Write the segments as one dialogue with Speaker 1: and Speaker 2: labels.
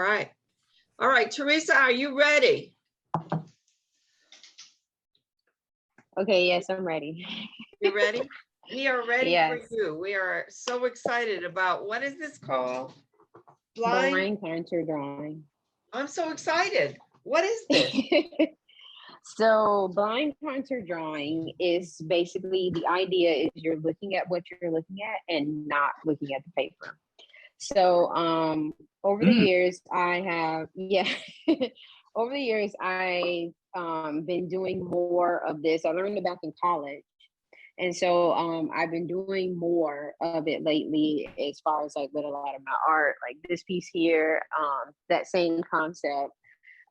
Speaker 1: right. All right, Teresa, are you ready?
Speaker 2: Okay, yes, I'm ready.
Speaker 1: You ready? We are ready for
Speaker 2: Yes.
Speaker 1: you. We are so excited about, what is this called?
Speaker 2: Blind contour drawing.
Speaker 1: I'm so excited. What is this?
Speaker 2: So blind contour drawing is basically, the idea is you're looking at what you're looking at and not looking at the paper. So over the years I have, over the years I've been doing more of this. I learned it back in college. And so I've been doing more of it lately, as far as like with a lot of my art, like this piece here, that same concept.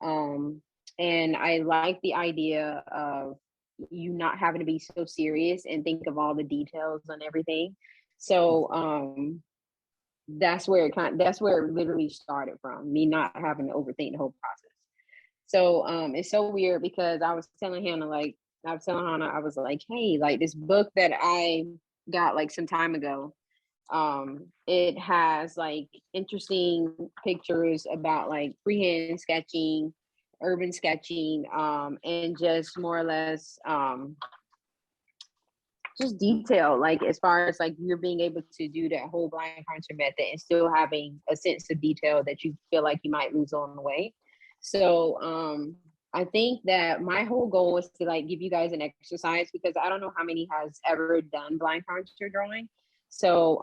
Speaker 2: And I like the idea of you not having to be so serious and think of all the details and everything. So that's where it literally started from, me not having to overthink the whole process. So it's so weird because I was telling Hannah, I was like, hey, like this book that I got like some time ago, it has like interesting pictures about like freehand sketching, urban sketching, and just more or less just detail, like as far as like you're being able to do that whole blind contour method and still having a sense of detail that you feel like you might lose on the way. So I think that my whole goal is to like give you guys an exercise, because I don't know how many has ever done blind contour drawing. So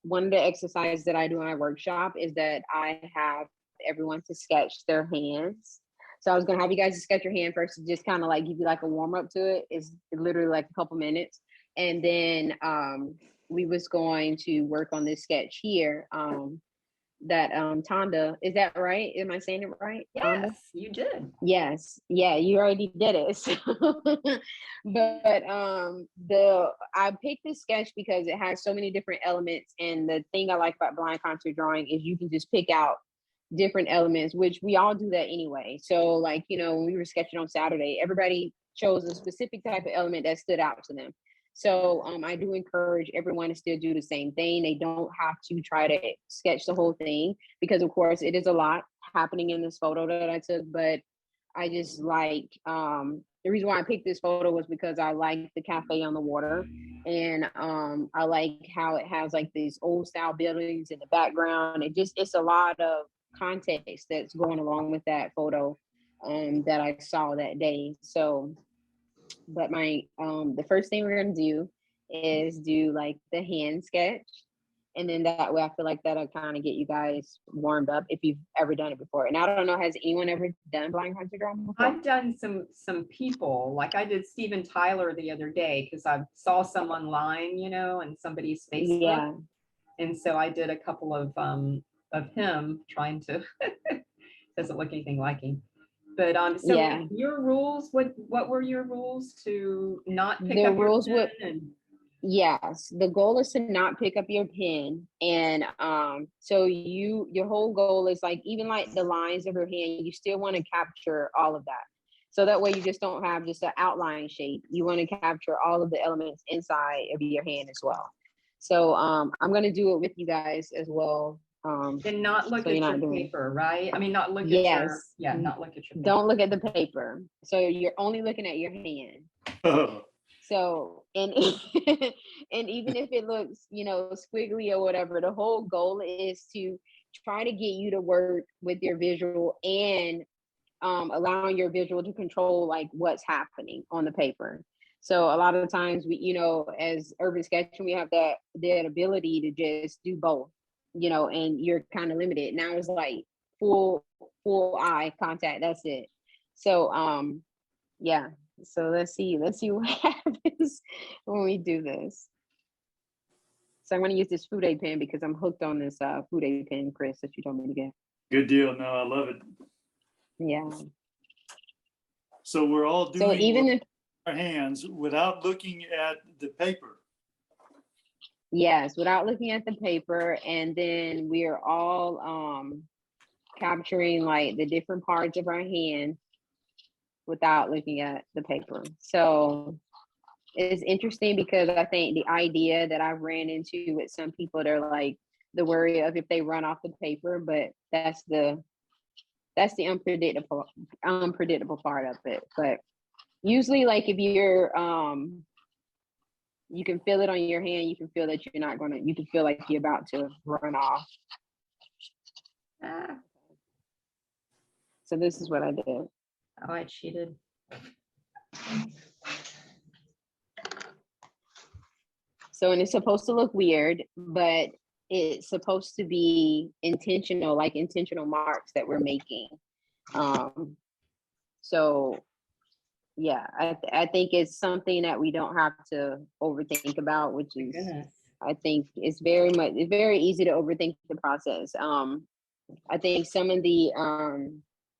Speaker 2: one of the exercises that I do in my workshop is that I have everyone to sketch their hands. So I was gonna have you guys to sketch your hand first, to just kind of like give you like a warm up to it. It's literally like a couple minutes. And then we was going to work on this sketch here. That Tonda, is that right? Am I saying it right?
Speaker 3: Yes,
Speaker 2: Tonda?
Speaker 3: you did.
Speaker 2: Yes, yeah, you already did it. So, but I picked this sketch because it has so many different elements, and the thing I like about blind contour drawing is you can just pick out different elements, which we all do that anyway. So, like, you know, when we were sketching on Saturday, everybody chose a specific type of element that stood out to them. So I do encourage everyone to still do the same thing. They don't have to try to sketch the whole thing, because of course it is a lot happening in this photo that I took. But I just like, the reason why I picked this photo was because I like the cafe on the water, and I like how it has like these old style buildings in the background. It's a lot of context that's going along with that photo that I saw that day. So, but my the first thing we're gonna do is do like the hand sketch, and then that way I feel like that'll kind of get you guys warmed up if you've ever done it before. And I don't know, has anyone ever done blind contour drawing before?
Speaker 3: I've done some people, like I did Steven Tyler the other day because I saw some online, you know, and somebody's Facebook.
Speaker 2: Yeah.
Speaker 3: And so I did a couple of him trying to doesn't look anything like him. But so
Speaker 2: Yeah.
Speaker 3: your rules, what were your rules to not pick
Speaker 2: The
Speaker 3: up your
Speaker 2: rules
Speaker 3: pen
Speaker 2: would,
Speaker 3: and
Speaker 2: yes, the goal is to not pick up your pen. And so your whole goal is like, even like the lines of your hand, you still want to capture all of that. So that way you just don't have just an outline shape. You want to capture all of the elements inside of your hand as well. So I'm going to do it with you guys as well.
Speaker 3: and not look
Speaker 2: So
Speaker 3: at
Speaker 2: you're
Speaker 3: your
Speaker 2: not doing,
Speaker 3: paper, right? I mean, not look at your,
Speaker 2: yes,
Speaker 3: yeah, not look at your paper.
Speaker 2: don't look at the paper. So you're only looking at your hand. So, and and even if it looks, you know, squiggly or whatever, the whole goal is to try to get you to work with your visual and allowing your visual to control like what's happening on the paper. So a lot of the times we, you know, as urban sketching, we have that ability to just do both, you know, and you're kind of limited. Now it's like full eye contact. That's it. So yeah. So let's see what happens when we do this. So I'm going to use this Fude pen because I'm hooked on this Fude pen, Chris, that you told me to get.
Speaker 4: Good deal. No, I love it.
Speaker 2: Yeah.
Speaker 4: So we're all doing
Speaker 2: So even if
Speaker 4: our hands without looking at the paper.
Speaker 2: Yes, without looking at the paper, and then we are all capturing like the different parts of our hand without looking at the paper. So it's interesting because I think the idea that I've ran into with some people, they're like, the worry of if they run off the paper, but that's the unpredictable part of it. But usually, like if you're you can feel it on your hand, you can feel that you're not gonna, you can feel like you're about to run off.
Speaker 3: Ah,
Speaker 2: So this is what I did.
Speaker 3: oh, I cheated.
Speaker 2: So, and it's supposed to look weird, but it's supposed to be intentional, like intentional marks that we're making. So yeah, I think it's something that we don't have to overthink about, which is,
Speaker 3: Goodness.
Speaker 2: I think it's very easy to overthink the process. I think some of the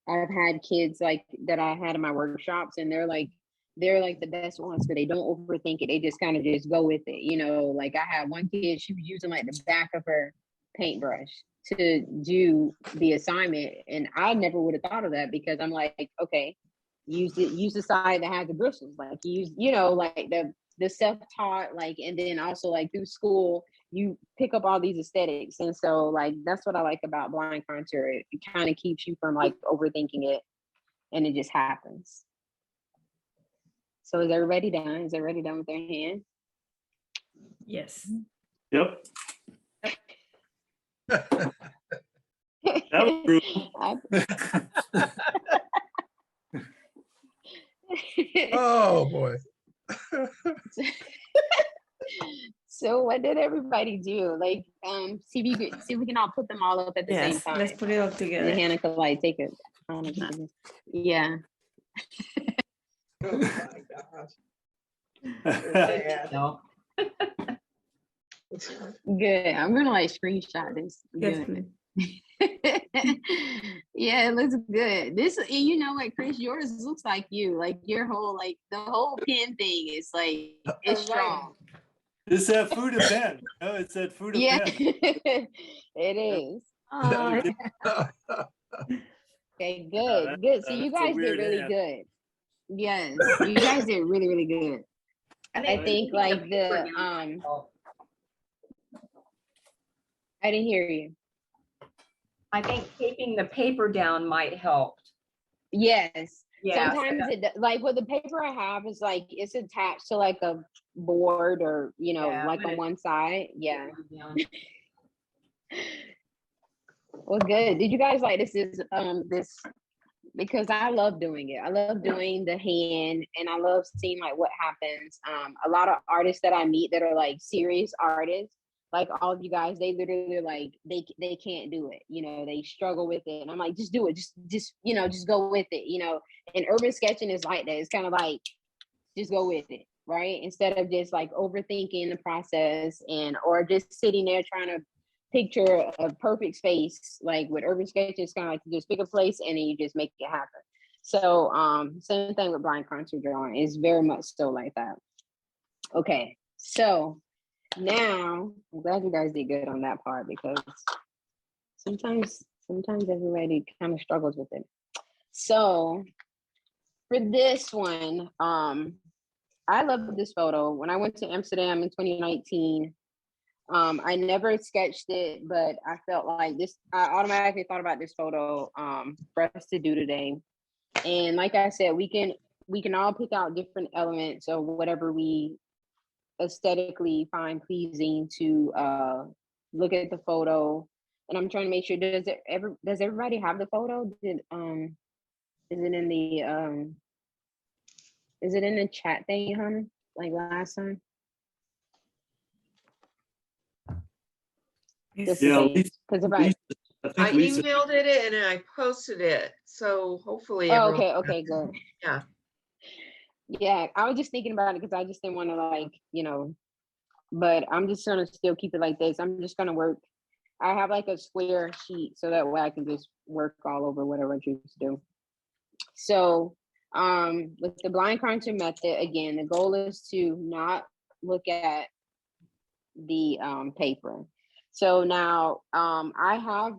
Speaker 2: I've had kids like that I had in my workshops, and they're like the best ones, but they don't overthink it. They just kind of just go with it. You know, like I had one kid, she was using like the back of her paintbrush to do the assignment, and I never would have thought of that, because I'm like, okay, use the side that has the bristles, like use, you know, like the self-taught, like, and then also like through school you pick up all these aesthetics. And so like that's what I like about blind contour. It kind of keeps you from like overthinking it, and it just happens. So is everybody done? Is everybody done with their hand?
Speaker 1: Yes.
Speaker 4: Yep. That was brutal.
Speaker 5: Oh boy.
Speaker 2: So what did everybody do? Like, see if we can all put them all up at the same
Speaker 1: Yes,
Speaker 2: time.
Speaker 1: let's put it all
Speaker 2: And
Speaker 1: together.
Speaker 2: then Hannah could like take it. Yeah.
Speaker 1: Oh my gosh.
Speaker 3: No.
Speaker 2: Good. I'm gonna like screenshot this.
Speaker 1: Yes,
Speaker 2: Good.
Speaker 1: please.
Speaker 2: Yeah, it looks good. This, you know what, Chris, yours looks like you. Like your whole, like the whole pen thing is like, it's strong.
Speaker 4: It's that food of pen. Oh, it's that food of
Speaker 2: Yeah,
Speaker 4: pen.
Speaker 2: it is.
Speaker 1: Oh,
Speaker 2: Okay, good, good. So you
Speaker 4: that's a
Speaker 2: guys did
Speaker 4: weird
Speaker 2: really
Speaker 4: hand.
Speaker 2: good. Yes, you guys did really, really good. I think like the I didn't hear you.
Speaker 3: I think keeping the paper down might help.
Speaker 2: Yes.
Speaker 3: Yeah.
Speaker 2: Sometimes like with the paper I have is like it's attached to like a board, or you know,
Speaker 3: Yeah,
Speaker 2: like
Speaker 3: but
Speaker 2: on one side. Yeah.
Speaker 3: Yeah.
Speaker 2: Well, good. Did you guys like this? Is this, because I love doing it. I love doing the hand, and I love seeing like what happens. A lot of artists that I meet that are like serious artists, like all of you guys, they literally like they can't do it. You know, they struggle with it, and I'm like, just do it. Just you know, just go with it. You know, and urban sketching is like that. It's kind of like just go with it, right? Instead of just like overthinking the process, and or just sitting there trying to picture a perfect space. Like with urban sketching, it's kind of like you just pick a place and then you just make it happen. So same thing with blind contour drawing, is very much so like that. Okay, so now I'm glad you guys did good on that part, because sometimes everybody kind of struggles with it. So for this one, I love this photo. When I went to Amsterdam in 2019, I never sketched it, but I felt like this, I automatically thought about this photo for us to do today. And like I said, we can all pick out different elements of whatever we aesthetically find pleasing to look at the photo. And I'm trying to make sure, does everybody have the photo? Is it in the chat thing, honey? Like last time? Just
Speaker 4: Yeah,
Speaker 2: in case, because if
Speaker 4: Lisa, I
Speaker 1: I
Speaker 4: think Lisa.
Speaker 1: emailed it and I posted it, so hopefully.
Speaker 2: Oh,
Speaker 1: everyone-
Speaker 2: okay, good.
Speaker 1: Yeah.
Speaker 2: Yeah, I was just thinking about it because I just didn't want to like, you know, but I'm just gonna still keep it like this. I'm just gonna work. I have like a square sheet so that way I can just work all over whatever I choose to do. So with the blind contour method, again, the goal is to not look at the paper. So now I have,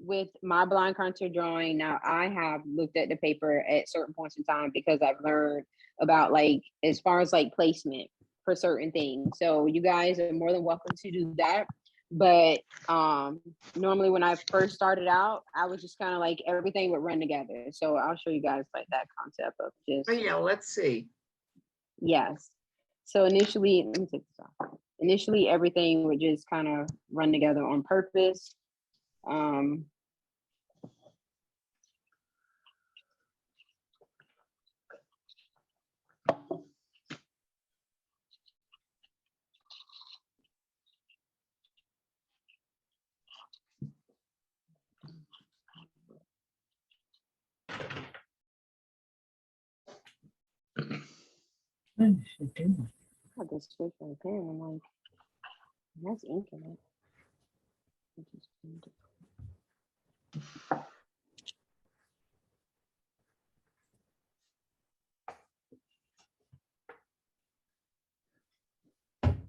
Speaker 2: with my blind contour drawing, now I have looked at the paper at certain points in time because I've learned about like, as far as like placement for certain things. So you guys are more than welcome to do that. But normally when I first started out, I was just kind of like everything would run together. So I'll show you guys like that concept of just
Speaker 1: Oh, yeah, let's see.
Speaker 2: yes. So initially, let me take this off. Initially, everything would just kind of run together on purpose. I had to switch my pen. I'm like, that's ink in it. I just moved it.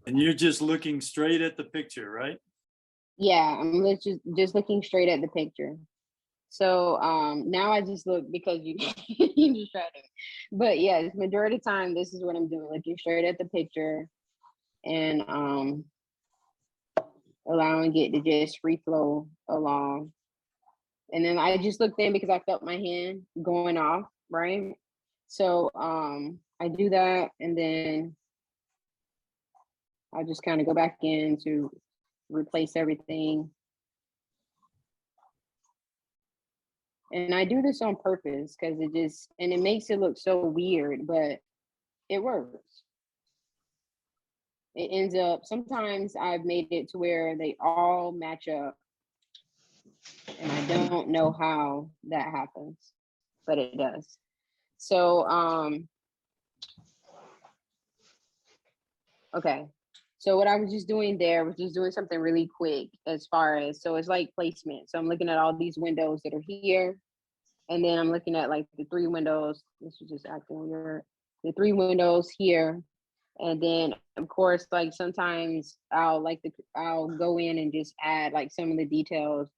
Speaker 4: And you're just looking straight at the picture, right?
Speaker 2: Yeah, I'm just looking straight at the picture. So now I just look because you you just try to. But yes, majority of the time this is what I'm doing, looking straight at the picture and allowing it to just free flow along. And then I just looked in because I felt my hand going off, right? So I do that and then I just kind of go back in to replace everything. And I do this on purpose because it makes it look so weird, but it works. It ends up, sometimes I've made it to where they all match up. And I don't know how that happens, but it does. So, okay. So what I was just doing there was just doing something really quick as far as, so it's like placement. So I'm looking at all these windows that are here. And then I'm looking at like the 3 windows. This is just acting weird. The 3 windows here. And then of course, like sometimes I'll go in and just add like some of the details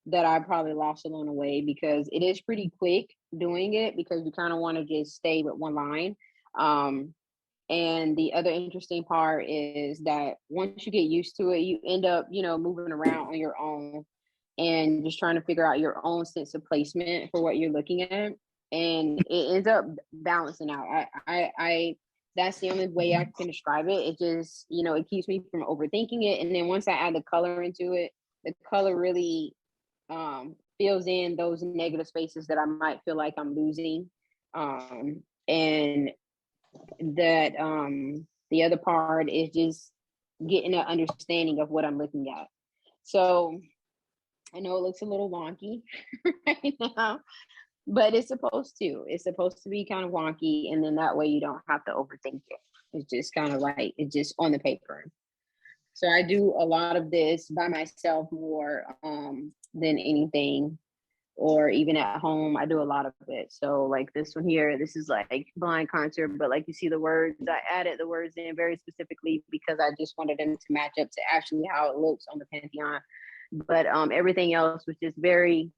Speaker 2: that I probably lost along the way because it is pretty quick doing it because you kind of want to just stay with one line. And the other interesting part is that once you get used to it, you end up, moving around on your own and just trying to figure out your own sense of placement for what you're looking at. And it ends up balancing out. I that's the only way I can describe it. It just, it keeps me from overthinking it. And then once I add the color into it, the color really fills in those negative spaces that I might feel like I'm losing. And that the other part is just getting an understanding of what I'm looking at. So I know it looks a little wonky right now, but it's supposed to. It's supposed to be kind of wonky, and then that way you don't have to overthink it. It's just kind of like it's just on the paper. So I do a lot of this by myself more than anything, or even at home. I do a lot of it. So like this one here, this is like blind contour, but like you see the words, I added the words in very specifically because I just wanted them to match up to actually how it looks on the Pantheon. But everything else was just very,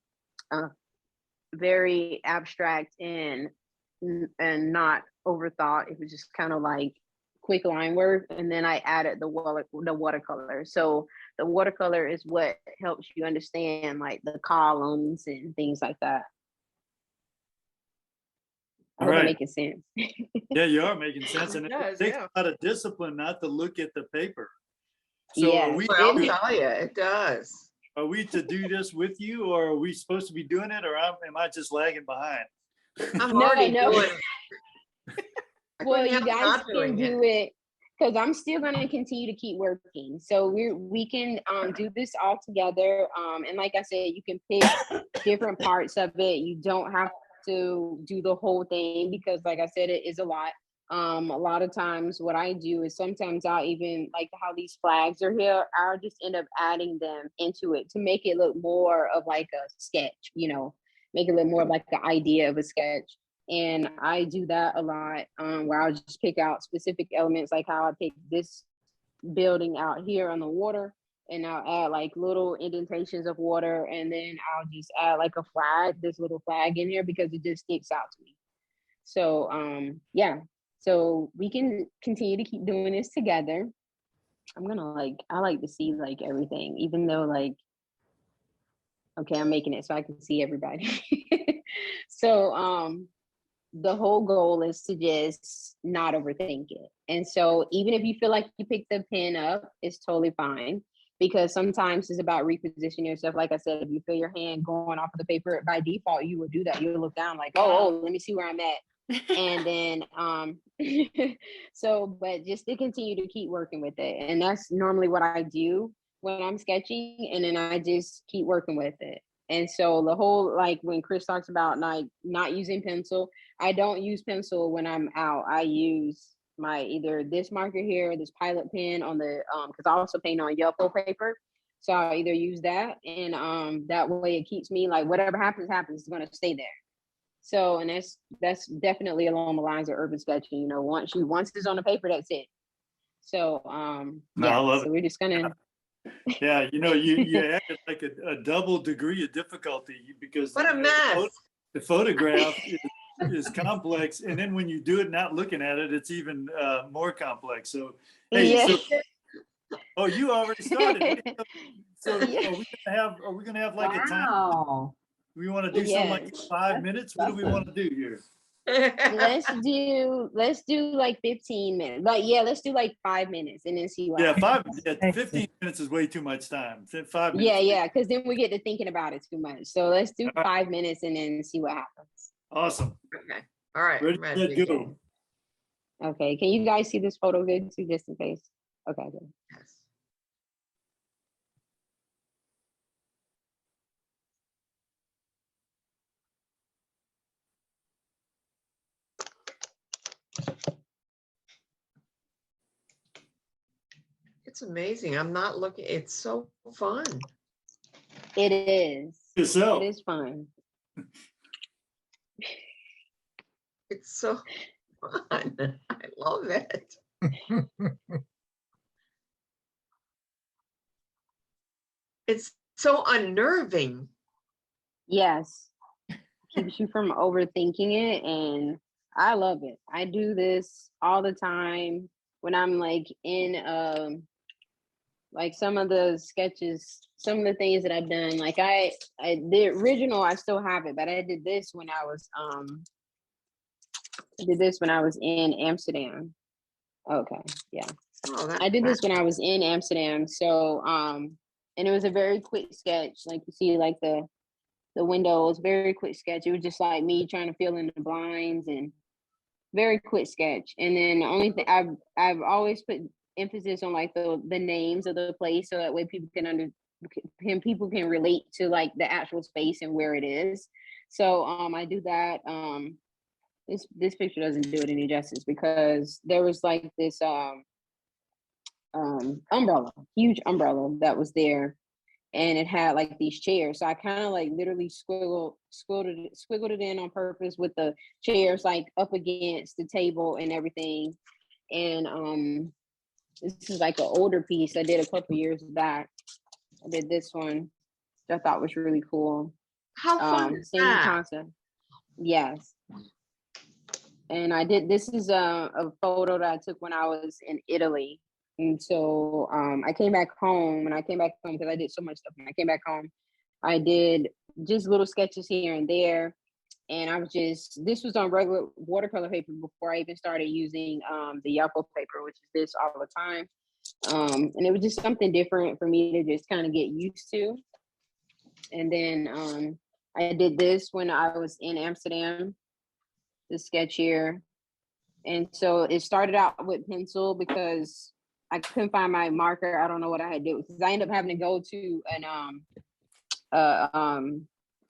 Speaker 2: very abstract and not overthought. It was just kind of like quick line work, and then I added the watercolor. So the watercolor is what helps you understand like the columns and things like that. I hope I'm making sense.
Speaker 4: Yeah, you are making sense, and
Speaker 1: It does,
Speaker 4: takes
Speaker 1: yeah.
Speaker 4: a lot of discipline not to look at the paper. So
Speaker 2: Yeah.
Speaker 1: Well, I'll tell you, it does.
Speaker 4: are we to do this with you, or are we supposed to be doing it, or am I just lagging behind?
Speaker 1: I'm
Speaker 2: No,
Speaker 1: already
Speaker 2: no.
Speaker 1: doing
Speaker 2: Well, you
Speaker 1: I'm
Speaker 2: guys
Speaker 1: not
Speaker 2: can
Speaker 1: doing
Speaker 2: do it because I'm still going to continue to keep working. So we can do this all together. And like I said, you can pick different parts of it. You don't have to do the whole thing because, like I said, it is a lot. A lot of times what I do is sometimes I'll even like how these flags are here, I'll just end up adding them into it to make it look more of like a sketch, make it look more like the idea of a sketch. And I do that a lot where I'll just pick out specific elements like how I pick this building out here on the water and I'll add like little indentations of water and then I'll just add like a flag, this little flag in here because it just sticks out to me. So yeah, so we can continue to keep doing this together. I'm gonna I like to see like everything, even though like, okay, I'm making it so I can see everybody. So the whole goal is to just not overthink it. And so even if you feel like you pick the pen up, it's totally fine, because sometimes it's about repositioning yourself. Like I said, if you feel your hand going off of the paper, by default, you will do that. You'll look down like, oh, let me see where I'm at. And then so, but just to continue to keep working with it. And that's normally what I do when I'm sketching, and then I just keep working with it. And so the whole, like when Chris talks about like not using pencil, I don't use pencil when I'm out. I use my either this marker here, or this pilot pen on the because I also paint on Yellow paper. So I'll either use that, and that way it keeps me like whatever happens, it's gonna stay there. So, and that's definitely along the lines of urban sketching. You know, once it's on the paper, that's it. So
Speaker 4: No, I
Speaker 2: yeah.
Speaker 4: love
Speaker 2: So
Speaker 4: it.
Speaker 2: we're just gonna
Speaker 4: Yeah, you added like a double degree of difficulty because
Speaker 1: What a mess.
Speaker 4: the photograph is complex, and then when you do it not looking at it, it's even more complex. So hey,
Speaker 2: yeah.
Speaker 4: oh, you already started. So
Speaker 2: Yeah.
Speaker 4: are we gonna have like a time?
Speaker 3: Wow.
Speaker 4: We want to do something like
Speaker 2: Yes.
Speaker 4: 5 minutes? What do we want to do here?
Speaker 2: Let's do like 15 minutes. But yeah, let's do like 5 minutes and then see what
Speaker 4: Yeah,
Speaker 2: happens.
Speaker 4: 15 minutes is way too much time. 5 minutes.
Speaker 2: Yeah, because then we get to thinking about it too much. So let's do
Speaker 4: All right.
Speaker 2: 5 minutes and then see what happens.
Speaker 4: Awesome.
Speaker 1: Okay. All right.
Speaker 4: Ready,
Speaker 1: I'm ready
Speaker 4: set,
Speaker 1: to
Speaker 4: go.
Speaker 2: Okay, can you guys see this photo good too, just in case? Okay, good.
Speaker 1: Yes. It's amazing. I'm not looking. It's so fun.
Speaker 2: It is.
Speaker 4: Yourself.
Speaker 2: It is fun.
Speaker 1: It's so fun. I love it. It's so unnerving.
Speaker 2: Yes. Keeps you from overthinking it, and I love it. I do this all the time when I'm like in like some of the sketches, some of the things that I've done. Like I the original, I still have it, but I did this when I was in Amsterdam. Okay, yeah.
Speaker 1: Oh, that's
Speaker 2: I did this when I was in Amsterdam. So and it was a very quick sketch. Like you see like the windows, very quick sketch. It was just like me trying to fill in the blinds, and very quick sketch. And then the only thing I've always put emphasis on like the names of the place, so that way people can relate to like the actual space and where it is. So I do that. This picture doesn't do it any justice, because there was like this umbrella, huge umbrella that was there, and it had like these chairs. So I kind of like literally squiggled it in on purpose with the chairs like up against the table and everything. And this is like an older piece I did a couple years back. I did this one, which I thought was really cool.
Speaker 1: how fun is
Speaker 2: Same
Speaker 1: that?
Speaker 2: concept. Yes. And I did, this is a photo that I took when I was in Italy. And so I came back home, because I did so much stuff. When I came back home, I did just little sketches here and there. And this was on regular watercolor paper before I even started using the Yellow paper, which is this all the time. And it was just something different for me to just kind of get used to. And then I did this when I was in Amsterdam, the sketch here. And so it started out with pencil because I couldn't find my marker. I don't know what I had to do, because I ended up having to go to an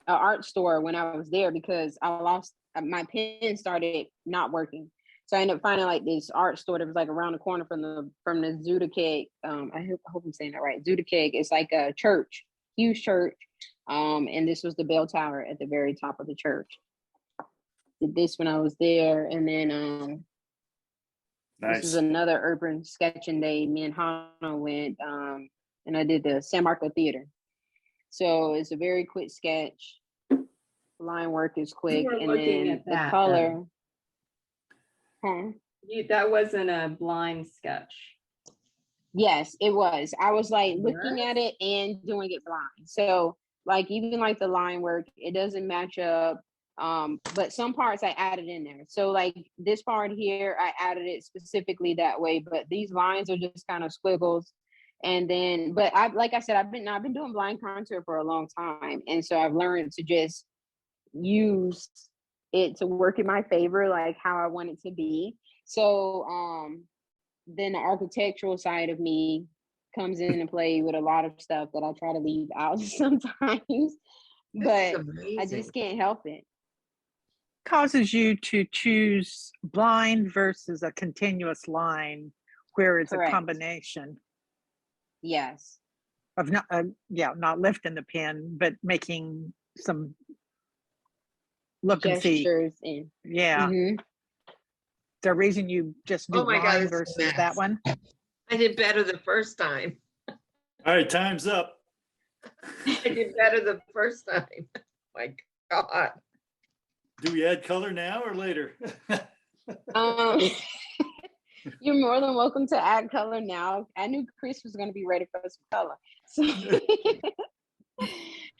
Speaker 2: art store when I was there, because I lost my pen, started not working. So I ended up finding like this art store that was like around the corner from the Zuidekijk. I hope I'm saying that right. Zuidekijk is like a church, huge church. And this was the bell tower at the very top of the church. Did this when I was there, and then
Speaker 4: Nice.
Speaker 2: this is another urban sketching day. Me and Hannah went, and I did the San Marco Theater. So it's a very quick sketch. Line work is quick,
Speaker 3: were
Speaker 2: and
Speaker 3: looking
Speaker 2: then
Speaker 3: at
Speaker 2: the
Speaker 3: that,
Speaker 2: color. Huh?
Speaker 3: That wasn't a blind sketch.
Speaker 2: Yes, it was. I was like looking at it and doing it blind. So like even like the line work, it doesn't match up. But some parts I added in there. So like this part here, I added it specifically that way. But these lines are just kind of squiggles. And then, but I like I said, I've been doing blind contour for a long time, and so I've learned to just use it to work in my favor, like how I want it to be. So then the architectural side of me comes into play with a lot of stuff that I try to leave out sometimes, but I just can't help it.
Speaker 6: Causes you to choose blind versus a continuous line where it's
Speaker 2: Correct.
Speaker 6: a combination
Speaker 2: Yes.
Speaker 6: of not lifting the pin, but making some look and see.
Speaker 2: Gestures and
Speaker 6: Yeah.
Speaker 2: Mhm.
Speaker 6: The reason you just do
Speaker 1: Oh my God,
Speaker 6: blind
Speaker 1: it's a
Speaker 6: versus
Speaker 1: mess.
Speaker 6: that one.
Speaker 1: I did better the first time.
Speaker 4: All right, time's up.
Speaker 1: I did better the first time. My God.
Speaker 4: Do we add color now or later?
Speaker 2: You're more than welcome to add color now. I knew Chris was going to be ready for some color. So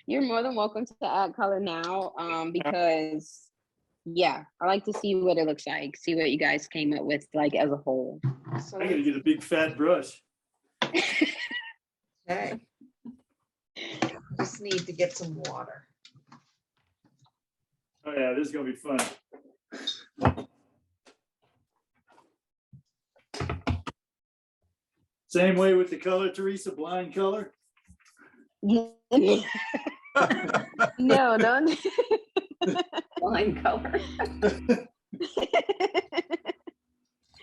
Speaker 2: you're more than welcome to add color now, because yeah, I like to see what it looks like, see what you guys came up with like as a whole.
Speaker 1: So
Speaker 4: I gotta get a big fat brush.
Speaker 1: okay. Just need to get some water.
Speaker 4: Oh yeah, this is gonna be fun. Same way with the color, Teresa, blind color?
Speaker 2: No, don't.
Speaker 3: Line color.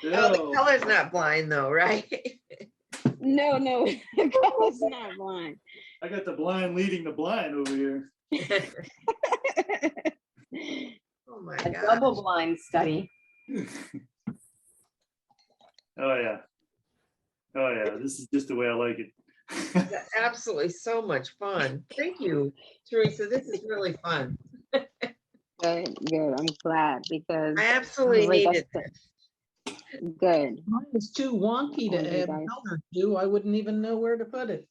Speaker 1: Oh, the color's not blind though, right?
Speaker 2: No, the color's not blind.
Speaker 4: I got the blind leading the blind over here.
Speaker 1: Oh my
Speaker 3: A
Speaker 1: God.
Speaker 3: double blind study.
Speaker 4: Oh yeah. Oh yeah, this is just the way I like it.
Speaker 1: That's absolutely so much fun. Thank you, Teresa. This is really fun.
Speaker 2: Good. I'm glad because
Speaker 1: I absolutely
Speaker 2: like I
Speaker 1: needed
Speaker 2: said,
Speaker 1: this.
Speaker 2: good.
Speaker 5: Mine is too wonky to
Speaker 2: Oh, you
Speaker 5: add
Speaker 2: guys.
Speaker 5: color to. I wouldn't even know where to put it.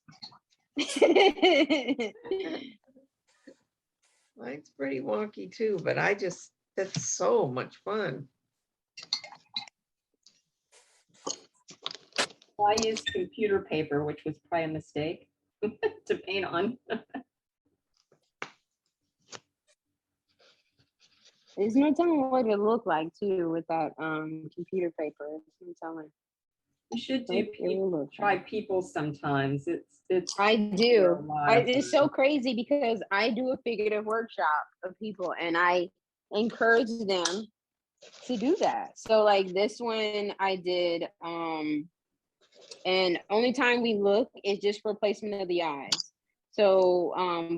Speaker 1: Mine's pretty wonky too, but that's so much fun.
Speaker 3: Well, I used computer paper, which was probably a mistake to paint on.
Speaker 2: There's no telling what it look like too with that computer paper. There's no telling.
Speaker 3: You should
Speaker 2: It will look
Speaker 3: try
Speaker 2: like.
Speaker 3: people sometimes. It's
Speaker 2: I do.
Speaker 3: a lot of
Speaker 2: It's so crazy because I do a figurative workshop of people and I encourage them to do that. So like this one I did, and only time we look is just for placement of the eyes. So,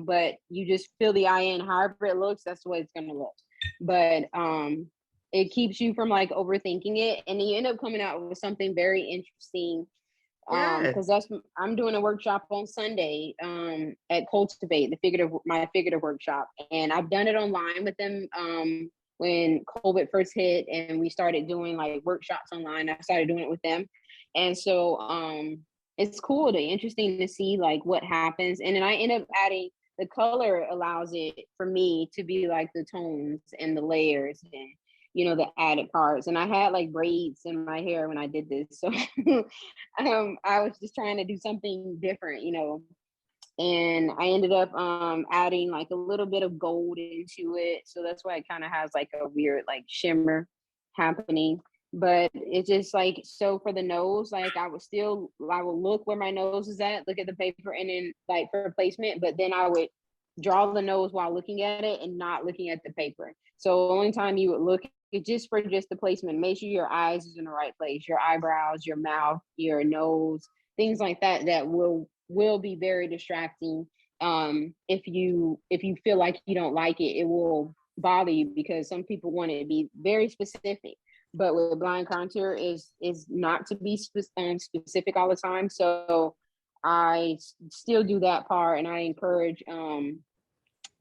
Speaker 2: but you just fill the eye in however it looks, that's the way it's gonna look. But it keeps you from like overthinking it, and then you end up coming out with something very interesting. Because I'm doing a workshop on Sunday at Cultivate, my figurative workshop, and I've done it online with them when COVID first hit, and we started doing like workshops online. I started doing it with them, and so it's cool interesting to see like what happens, and then I end up adding the color allows it for me to be like the tones and the layers and the added parts. And I had like braids in my hair when I did this, so I was just trying to do something different, and I ended up adding like a little bit of gold into it, so that's why it kind of has like a weird like shimmer happening. But it's just like, so for the nose, like I will look where my nose is at, look at the paper, and then like for placement, but then I would draw the nose while looking at it and not looking at the paper. So only time you would look it just for just the placement, make sure your eyes is in the right place, your eyebrows, your mouth, your nose, things like that will be very distracting. If you feel like you don't like it, it will bother you because some people want it to be very specific. But with blind contour is not to be specific all the time. So I still do that part, and I encourage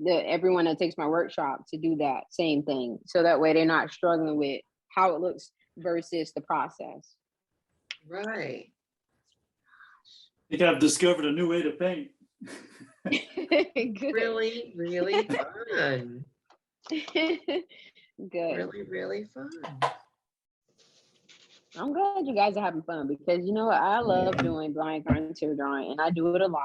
Speaker 2: everyone that takes my workshop to do that same thing. So that way they're not struggling with how it looks versus the process.
Speaker 1: Right.
Speaker 4: think I've discovered a new way to paint.
Speaker 2: Good.
Speaker 1: Really, really fun.
Speaker 2: Good.
Speaker 1: Really, really fun.
Speaker 2: I'm glad you guys are having fun because you know what? I love doing blind contour drawing and I do it a lot.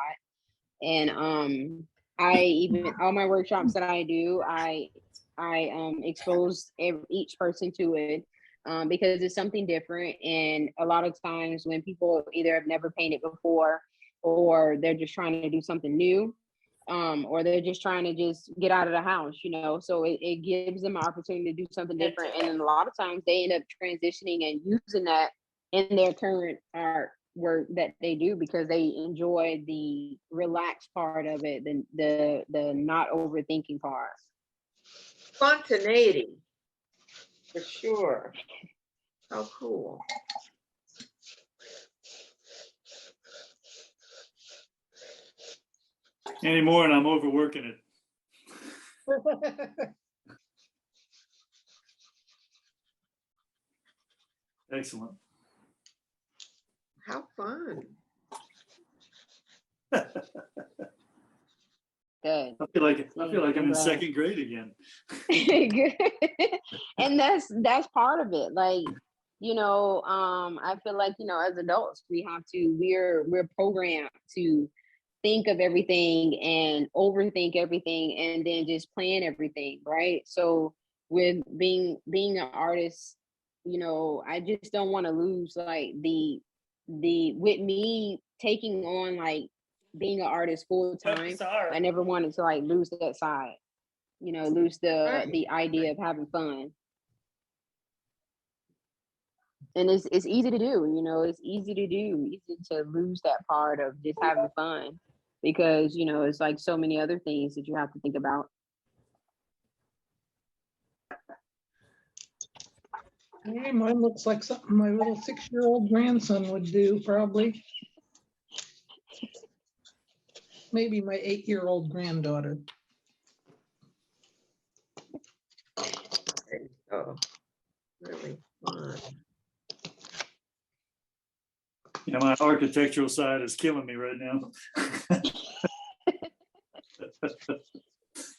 Speaker 2: And I even all my workshops that I do, I expose each person to it because it's something different. And a lot of times when people either have never painted before or they're just trying to do something new, or they're just trying to just get out of the house, you know, so it gives them an opportunity to do something different. And then a lot of times they end up transitioning and using that in their current art work that they do because they enjoy the relaxed part of it, the not overthinking part.
Speaker 1: Spontaneity, for sure. How cool.
Speaker 4: Anymore, and I'm overworking it. Excellent.
Speaker 1: How fun.
Speaker 2: Good.
Speaker 4: I feel like I'm in
Speaker 2: glad.
Speaker 4: second grade again.
Speaker 2: And that's part of it. Like, you know, I feel like, you know, as adults, we're programmed to think of everything and overthink everything and then just plan everything, right? So with being an artist, you know, I just don't want to lose like the with me taking on like being an artist full time. I never wanted to like lose that side, you know, lose the idea of having fun. And it's easy to do, you know, easy to lose that part of just having fun because, you know, it's like so many other things that you have to think about.
Speaker 5: Hey, mine looks like something my little 6-year-old grandson would do, probably. Maybe my 8-year-old granddaughter.
Speaker 1: Oh, really fun.
Speaker 4: You know, my architectural side is killing me right now.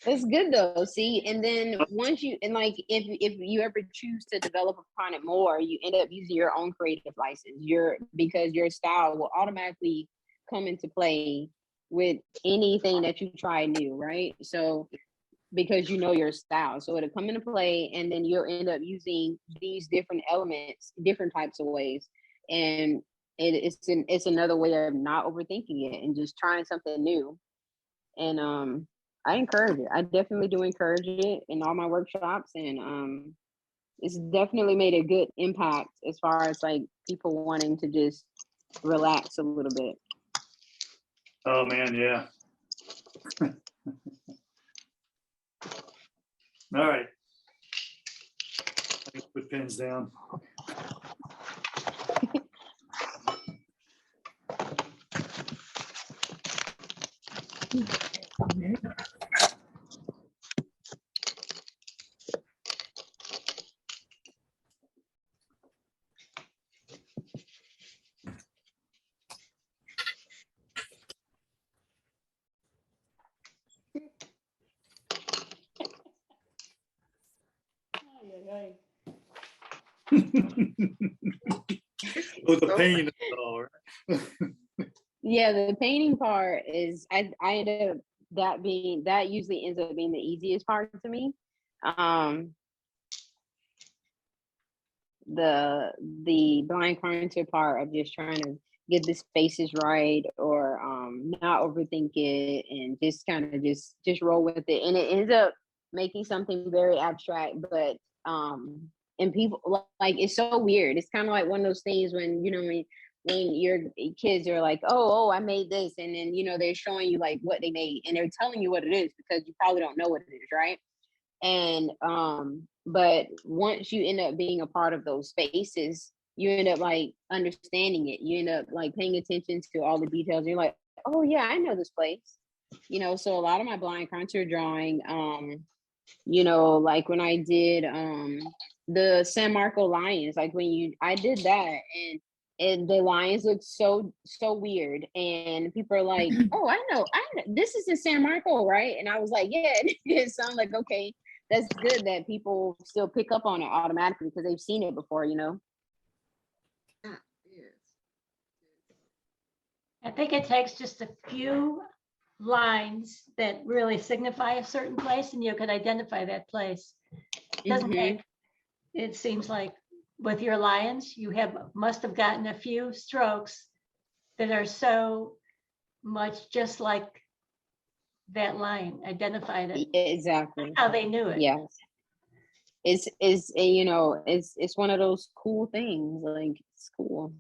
Speaker 2: It's good though, see, and then once you and like if you ever choose to develop upon it more, you end up using your own creative license. Because your style will automatically come into play with anything that you try new, right? So because you know your style, so it'll come into play, and then you'll end up using these different elements, different types of ways, and it's another way of not overthinking it and just trying something new. And I encourage it. I definitely do encourage it in all my workshops, and it's definitely made a good impact as far as like people wanting to just relax a little bit.
Speaker 4: Oh man, yeah. All right. I can put pens down. Oh, the pain of it all, right?
Speaker 2: Yeah, the painting part is I end up that usually ends up being the easiest part to me. The blind contour part of just trying to get the spaces right or not overthink it and just kind of just roll with it, and it ends up making something very abstract, but and people like it's so weird. It's kind of like one of those things when, you know, when your kids are like, oh, I made this, and then, you know, they're showing you like what they made and they're telling you what it is because you probably don't know what it is, right? And but once you end up being a part of those spaces, you end up like understanding it. You end up like paying attention to all the details. You're like, oh yeah, I know this place. You know, so a lot of my blind contour drawing, you know, like when I did the San Marco Lions, like I did that, and and the lines look so weird, and people are like, oh, I know, this is in San Marco, right? And I was like, yeah. It sounds like, okay, that's good that people still pick up on it automatically because they've seen it before, you know.
Speaker 1: Yeah, yes.
Speaker 7: I think it takes just a few lines that really signify a certain place and you could identify that place. It doesn't take, it seems like with your lions, you must have gotten a few strokes that are so much just like that line, identified it,
Speaker 2: Exactly.
Speaker 7: how they knew it.
Speaker 2: Yes. It's you know, it's one of those cool things. Like, it's cool.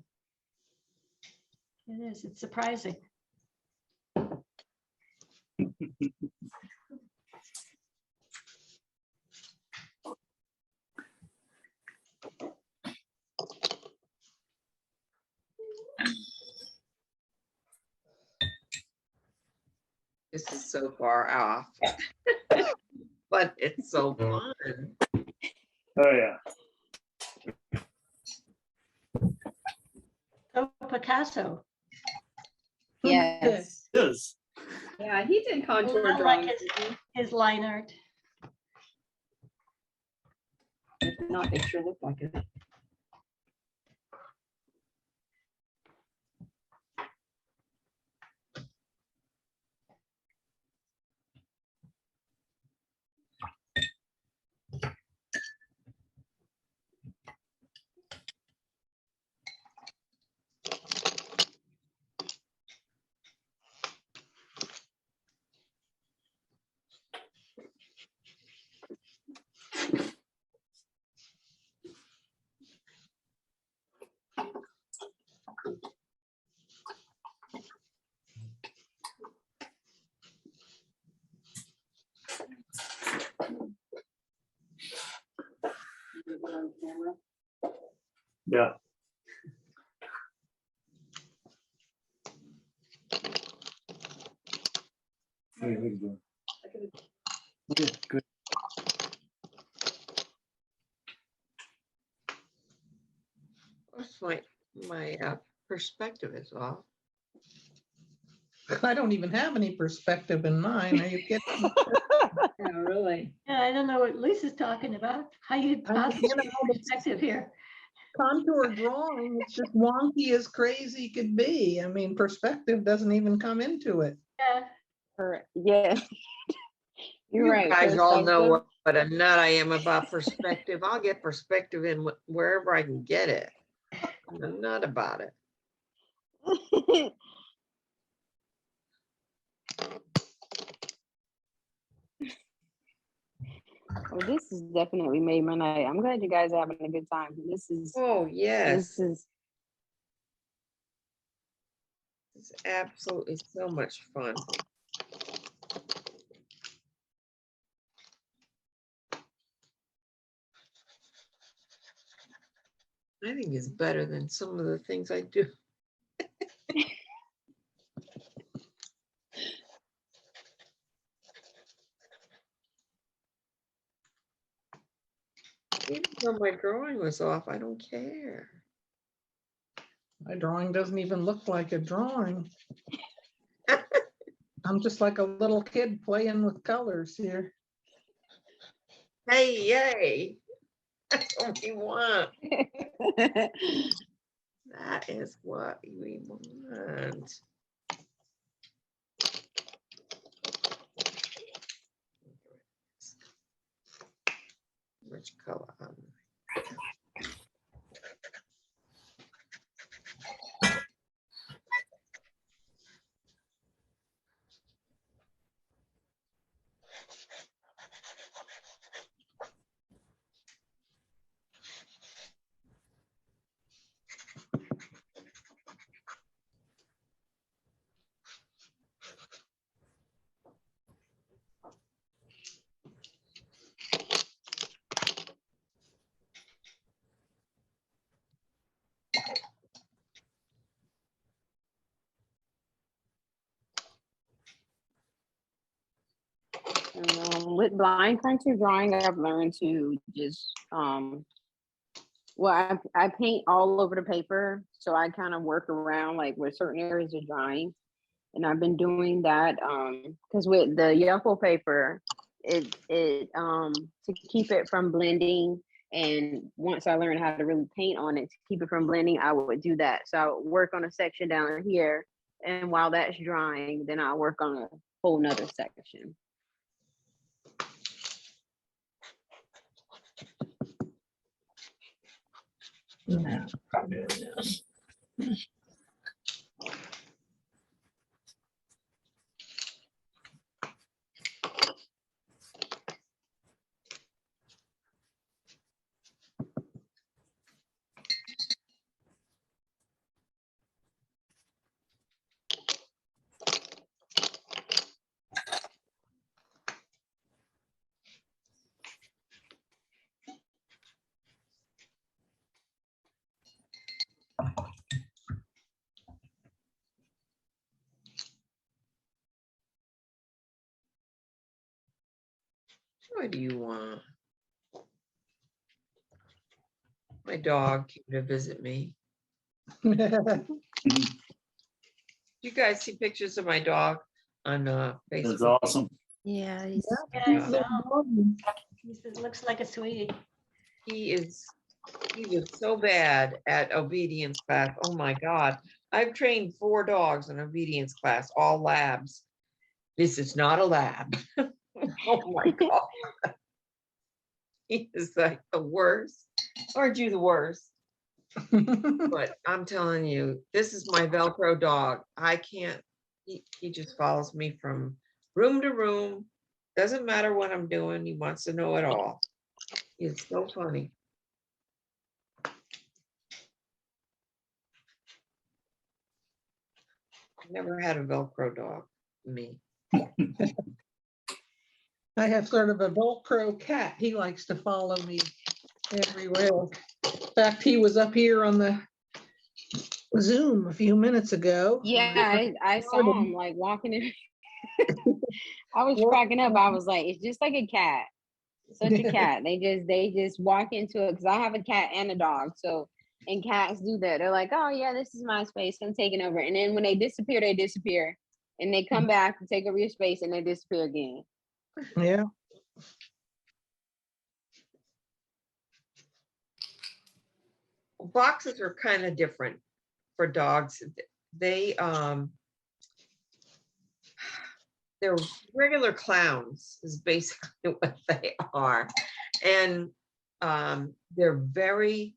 Speaker 7: It is, it's surprising.
Speaker 1: This is so far off, but it's so fun.
Speaker 4: Oh, yeah.
Speaker 7: Oh, Picasso.
Speaker 2: Yes.
Speaker 4: It is.
Speaker 3: Yeah, he did
Speaker 7: A
Speaker 3: contour
Speaker 7: lot like
Speaker 3: drawings. didn't
Speaker 7: his line art.
Speaker 3: he? If not, they sure look like it.
Speaker 4: Yeah. Hey, how you doing? Good, good.
Speaker 1: What's my perspective is off.
Speaker 5: I don't even have any perspective in mine. Are you kidding?
Speaker 3: Yeah, really.
Speaker 7: Yeah, I don't know what Lisa's talking about. How you possibly
Speaker 5: You know, the
Speaker 7: perspective here.
Speaker 5: contour drawing, it's just wonky as crazy could be. I mean, perspective doesn't even come into it.
Speaker 7: Yeah,
Speaker 2: Yeah. You're
Speaker 1: You
Speaker 2: right.
Speaker 1: guys all know
Speaker 2: Perspective.
Speaker 1: what a nut I am about perspective. I'll get perspective in wherever I can get it. I'm a nut about it.
Speaker 2: Well, this has definitely made my night. I'm glad you guys are having a good time.
Speaker 1: Oh, yes.
Speaker 2: This is
Speaker 1: It's absolutely so much fun. I think it's better than some of the things I do. Even though my drawing was off, I don't care.
Speaker 5: My drawing doesn't even look like a drawing. I'm just like a little kid playing with colors here.
Speaker 1: Hey, yay. That's what we want. That is what we want. Which color?
Speaker 2: with blind contour drawing, I've learned to just Well, I paint all over the paper, so I kind of work around like where certain areas are drying, and I've been doing that because with the Yuffle paper, it to keep it from blending. And once I learned how to really paint on it to keep it from blending, I would do that. So I would work on a section down here, and while that's drying, then I'll work on a whole nother section.
Speaker 5: No.
Speaker 1: What do you want? My dog came to visit me. You guys see pictures of my dog on
Speaker 4: That's
Speaker 1: Facebook?
Speaker 4: awesome.
Speaker 6: Yeah, he's
Speaker 7: Yeah, so, it looks like a sweetie.
Speaker 1: He was so bad at obedience class. Oh my God. I've trained 4 dogs in obedience class, all labs. This is not a lab. Oh my God. He is like the worst. Aren't you the worst? But I'm telling you, this is my Velcro dog. I can't, he just follows me from room to room. Doesn't matter what I'm doing. He wants to know it all. It's so funny. I never had a Velcro dog, me.
Speaker 5: I have sort of a Velcro cat. He likes to follow me everywhere. In fact, he was up here on the Zoom a few minutes ago.
Speaker 2: Yeah, I saw him like walking in. I was cracking up. I was like, it's just like a cat. Such a cat. They just walk into it because I have a cat and a dog. So and cats do that. They're like, oh yeah, this is my space. I'm taking over. And then when they disappear, they disappear. And they come back and take over your space and they disappear again.
Speaker 5: Yeah.
Speaker 1: Boxes are kind of different for dogs. They they're regular clowns is basically what they are. And they're very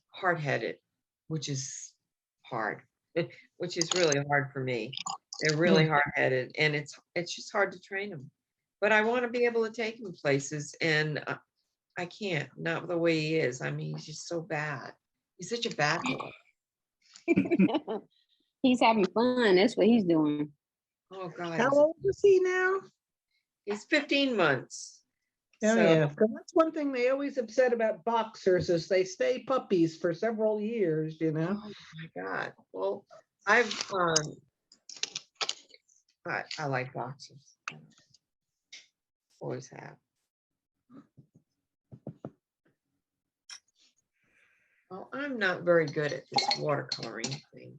Speaker 1: hard-headed, which is hard, which is really hard for me. They're really hard-headed, and it's just hard to train them. But I want to be able to take him places, and I can't, not the way he is. I mean, he's just so bad. He's such a bad boy.
Speaker 2: He's having fun. That's what he's doing.
Speaker 1: Oh God,
Speaker 5: How old is he now?
Speaker 1: he's 15 months.
Speaker 5: Oh,
Speaker 1: So,
Speaker 5: yeah. 'Cause that's one thing they always have said about boxers is they stay puppies for several years, you know?
Speaker 1: oh my God. Well, I like boxers. Always have. Well, I'm not very good at this watercoloring thing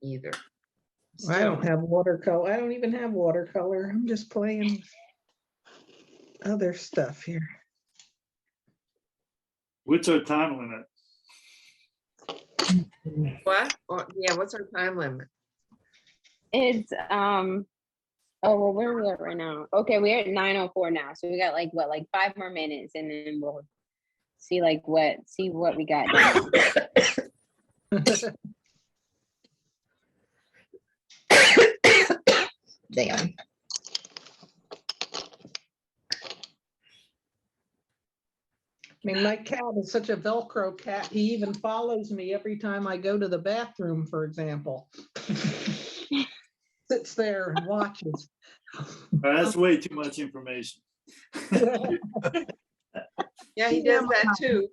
Speaker 1: either.
Speaker 5: I
Speaker 1: Still-
Speaker 5: don't have watercolor. I don't even have watercolor. I'm just playing other stuff here.
Speaker 4: What's our time limit?
Speaker 1: What? Yeah, what's our time limit?
Speaker 2: It's oh well, where are we at right now? Okay, we're at 9:04 now. So we got like 5 more minutes and then we'll see what we got now.
Speaker 5: Damn. I mean, my cat is such a Velcro cat. He even follows me every time I go to the bathroom, for example. Sits there and watches.
Speaker 4: That's way too much information.
Speaker 1: Yeah, he does that too.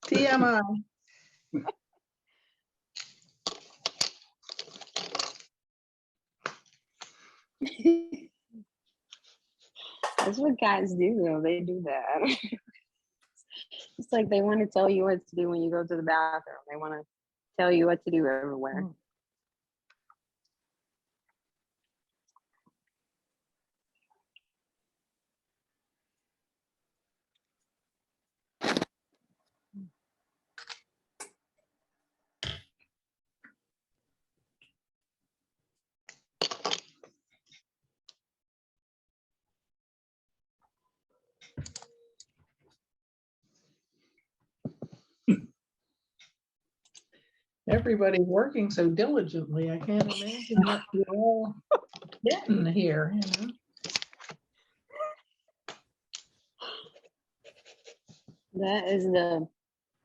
Speaker 5: TMI.
Speaker 2: That's what cats do though. They do that. It's like they want to tell you what to do when you go to the bathroom. They want to tell you what to do everywhere.
Speaker 5: Everybody's working so diligently. I can't imagine what you're all getting here, you know?
Speaker 2: That is the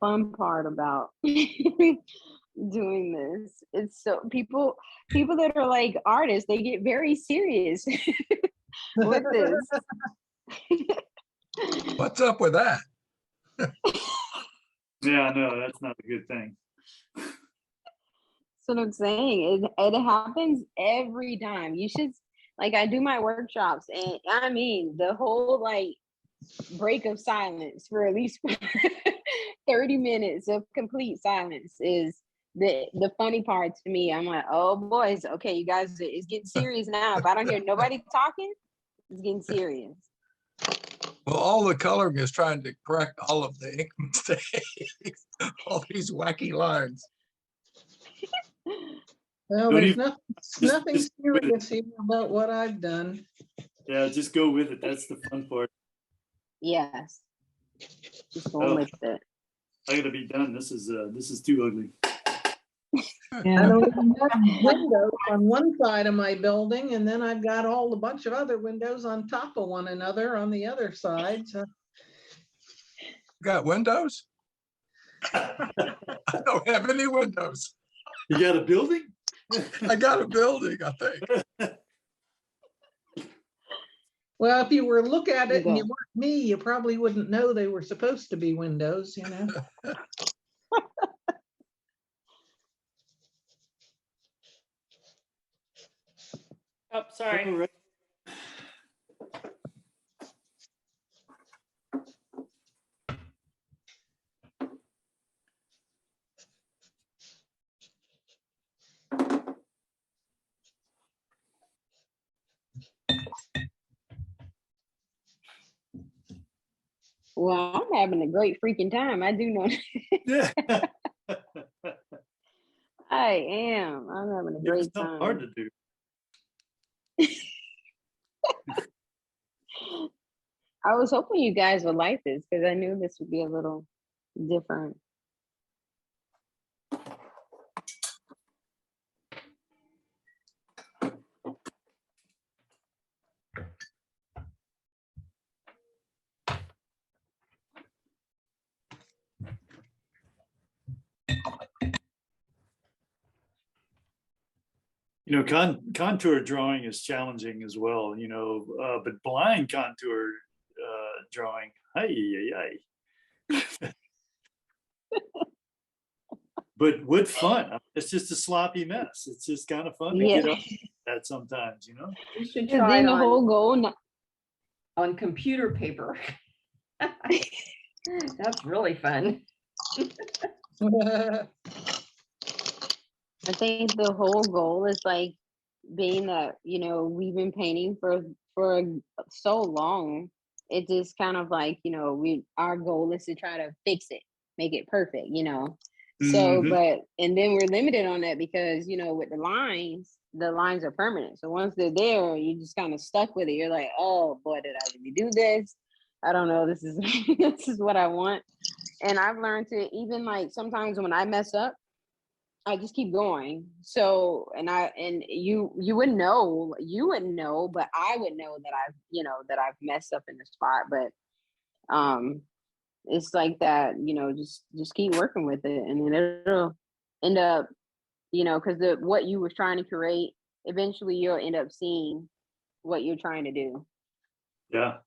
Speaker 2: fun part about doing this. It's so people that are like artists, they get very serious with this.
Speaker 8: What's up with that?
Speaker 4: Yeah, no, that's not a good thing.
Speaker 2: That's what I'm saying. It happens every time. You should, like, I do my workshops, and I mean the whole like break of silence for at least 30 minutes of complete silence is the funny part to me. I'm like, oh boys, okay, you guys, it's getting serious now. If I don't hear nobody talking, it's getting serious.
Speaker 8: Well, all the coloring is trying to correct all of the ink mistakes, all these wacky lines.
Speaker 5: Well,
Speaker 4: Don't
Speaker 5: there's
Speaker 4: even-
Speaker 5: nothing
Speaker 4: just-
Speaker 5: serious here about what I've done.
Speaker 4: Yeah, just go with it. That's the fun part.
Speaker 2: Yes, just going with it.
Speaker 4: I gotta be done. This is too ugly.
Speaker 5: I don't even have windows on one side of my building, and then I've got all a bunch of other windows on top of one another on the other side. So
Speaker 8: Got windows? I don't have any windows.
Speaker 4: You got a building?
Speaker 8: I got a building, I think.
Speaker 5: well, if you were to look at it and you
Speaker 2: Okay.
Speaker 5: weren't me, you probably wouldn't know they were supposed to be windows, you know?
Speaker 1: Oh, sorry.
Speaker 4: All right.
Speaker 2: Well, I'm having a great freaking time. I do know.
Speaker 4: Yeah.
Speaker 2: I am. I'm having a
Speaker 4: It was
Speaker 2: great
Speaker 4: something hard
Speaker 2: time.
Speaker 4: to do.
Speaker 2: I was hoping you guys would like this because I knew this would be a little different.
Speaker 4: You know, contour drawing is challenging as well, you know, but blind contour drawing, but what fun. It's just a sloppy mess. It's just kind of fun to
Speaker 2: Yeah.
Speaker 4: get up that sometimes, you know?
Speaker 3: You should
Speaker 2: Because
Speaker 3: try
Speaker 2: then
Speaker 3: it
Speaker 2: the whole goal,
Speaker 3: on computer paper. That's really fun.
Speaker 2: I think the whole goal is like being that, you know, we've been painting for so long. It just kind of like, you know, our goal is to try to fix it, make it perfect, you know. So,
Speaker 4: Mhm.
Speaker 2: but and then we're limited on that because, you know, with the lines are permanent. So once they're there, you just kind of stuck with it. You're like, oh boy, did I really do this? I don't know. This is this is what I want. And I've learned to even like sometimes when I mess up, I just keep going. So, and you wouldn't know, but I would know that I've messed up in the spot. But it's like that, you know, just keep working with it, and then it'll end up, you know, because what you were trying to create, eventually you'll end up seeing what you're trying to do.
Speaker 4: Yeah.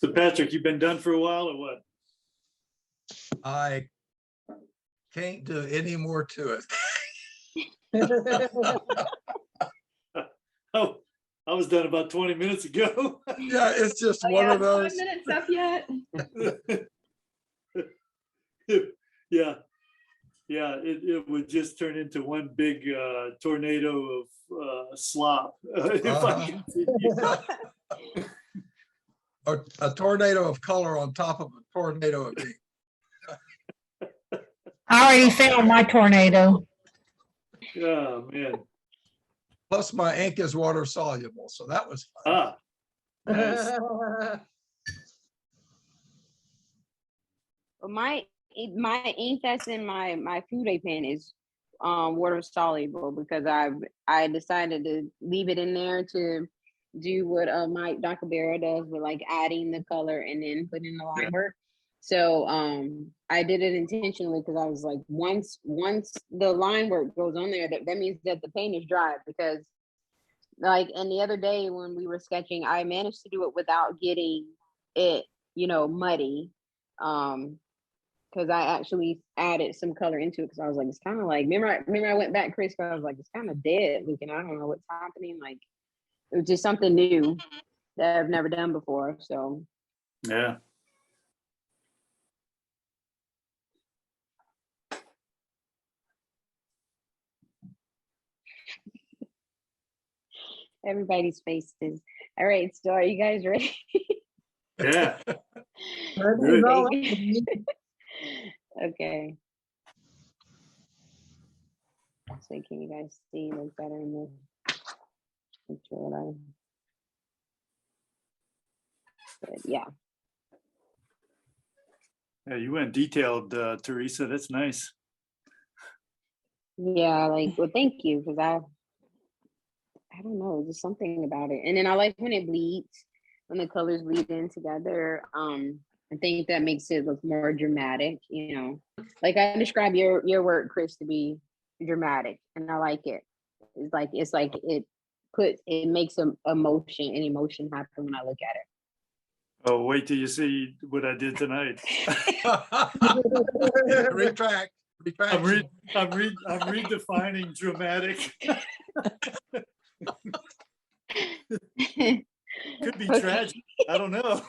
Speaker 4: So Patrick, you've been done for a while or what?
Speaker 8: I can't do any more to it.
Speaker 4: Oh, I was done about 20 minutes ago.
Speaker 8: Yeah, it's just
Speaker 3: Oh,
Speaker 8: one
Speaker 3: yeah,
Speaker 8: of those.
Speaker 3: 5 minutes up yet?
Speaker 4: Yeah. Yeah, it would just turn into one big tornado of slop. If I continue.
Speaker 8: A tornado of color on top of a tornado of ink.
Speaker 9: I already found my tornado.
Speaker 4: Oh, man.
Speaker 8: Plus my ink is water soluble, so that was fun.
Speaker 4: Ah, nice.
Speaker 2: But my ink that's in my food pen is water soluble because I decided to leave it in there to do what Mike Docabera does with like adding the color and then putting the line work. So I did it intentionally because I was like, once the line work goes on there, that means that the paint is dry, because like, and the other day when we were sketching, I managed to do it without getting it, muddy. Because I actually added some color into it because I was like, it's kind of like, remember I went back, Chris, because I was like, it's kind of dead looking. I don't know what's happening. Like, it was just something new that I've never done before. So
Speaker 4: Yeah.
Speaker 2: everybody's faces. All right, so are you guys ready?
Speaker 4: Yeah.
Speaker 5: Ready to roll.
Speaker 2: Okay. So can you guys see like better in the picture what I said? Yeah.
Speaker 4: Yeah, you went detailed, Teresa. That's nice.
Speaker 2: Yeah, like, well, thank you, because I don't know, just something about it. And then I like when it bleeds, when the colors bleed in together. I think that makes it look more dramatic, Like I describe your work, Chris, to be dramatic, and I like it. It's like it makes an emotion happen when I look at it.
Speaker 4: Oh, wait till you see what I did tonight.
Speaker 8: Retract.
Speaker 4: I'm redefining dramatic. Could be tragic. I don't know.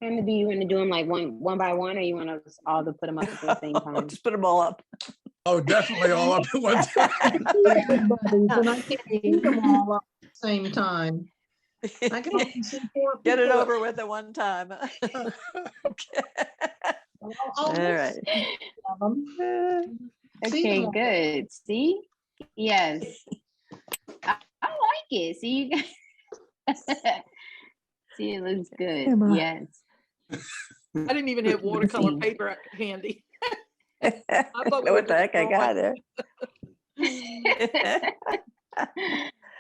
Speaker 2: And do you want to do them like one by one, or you want us all to put them up at the same time?
Speaker 6: Just put them all up.
Speaker 8: Oh, definitely all up at one time.
Speaker 5: And I can't see them all up at the same time. I can only see 4
Speaker 6: Get it
Speaker 5: people.
Speaker 6: over with at one time. Okay.
Speaker 5: I'll
Speaker 6: All right.
Speaker 5: of them. See
Speaker 2: Okay,
Speaker 5: them all.
Speaker 2: good. See? Yes. I like it. See, you guys. See, it looks good.
Speaker 6: Emma.
Speaker 2: Yes.
Speaker 6: I didn't even have watercolor paper handy. I thought we
Speaker 10: Know
Speaker 6: were
Speaker 10: what the heck I got there?
Speaker 4: Yeah,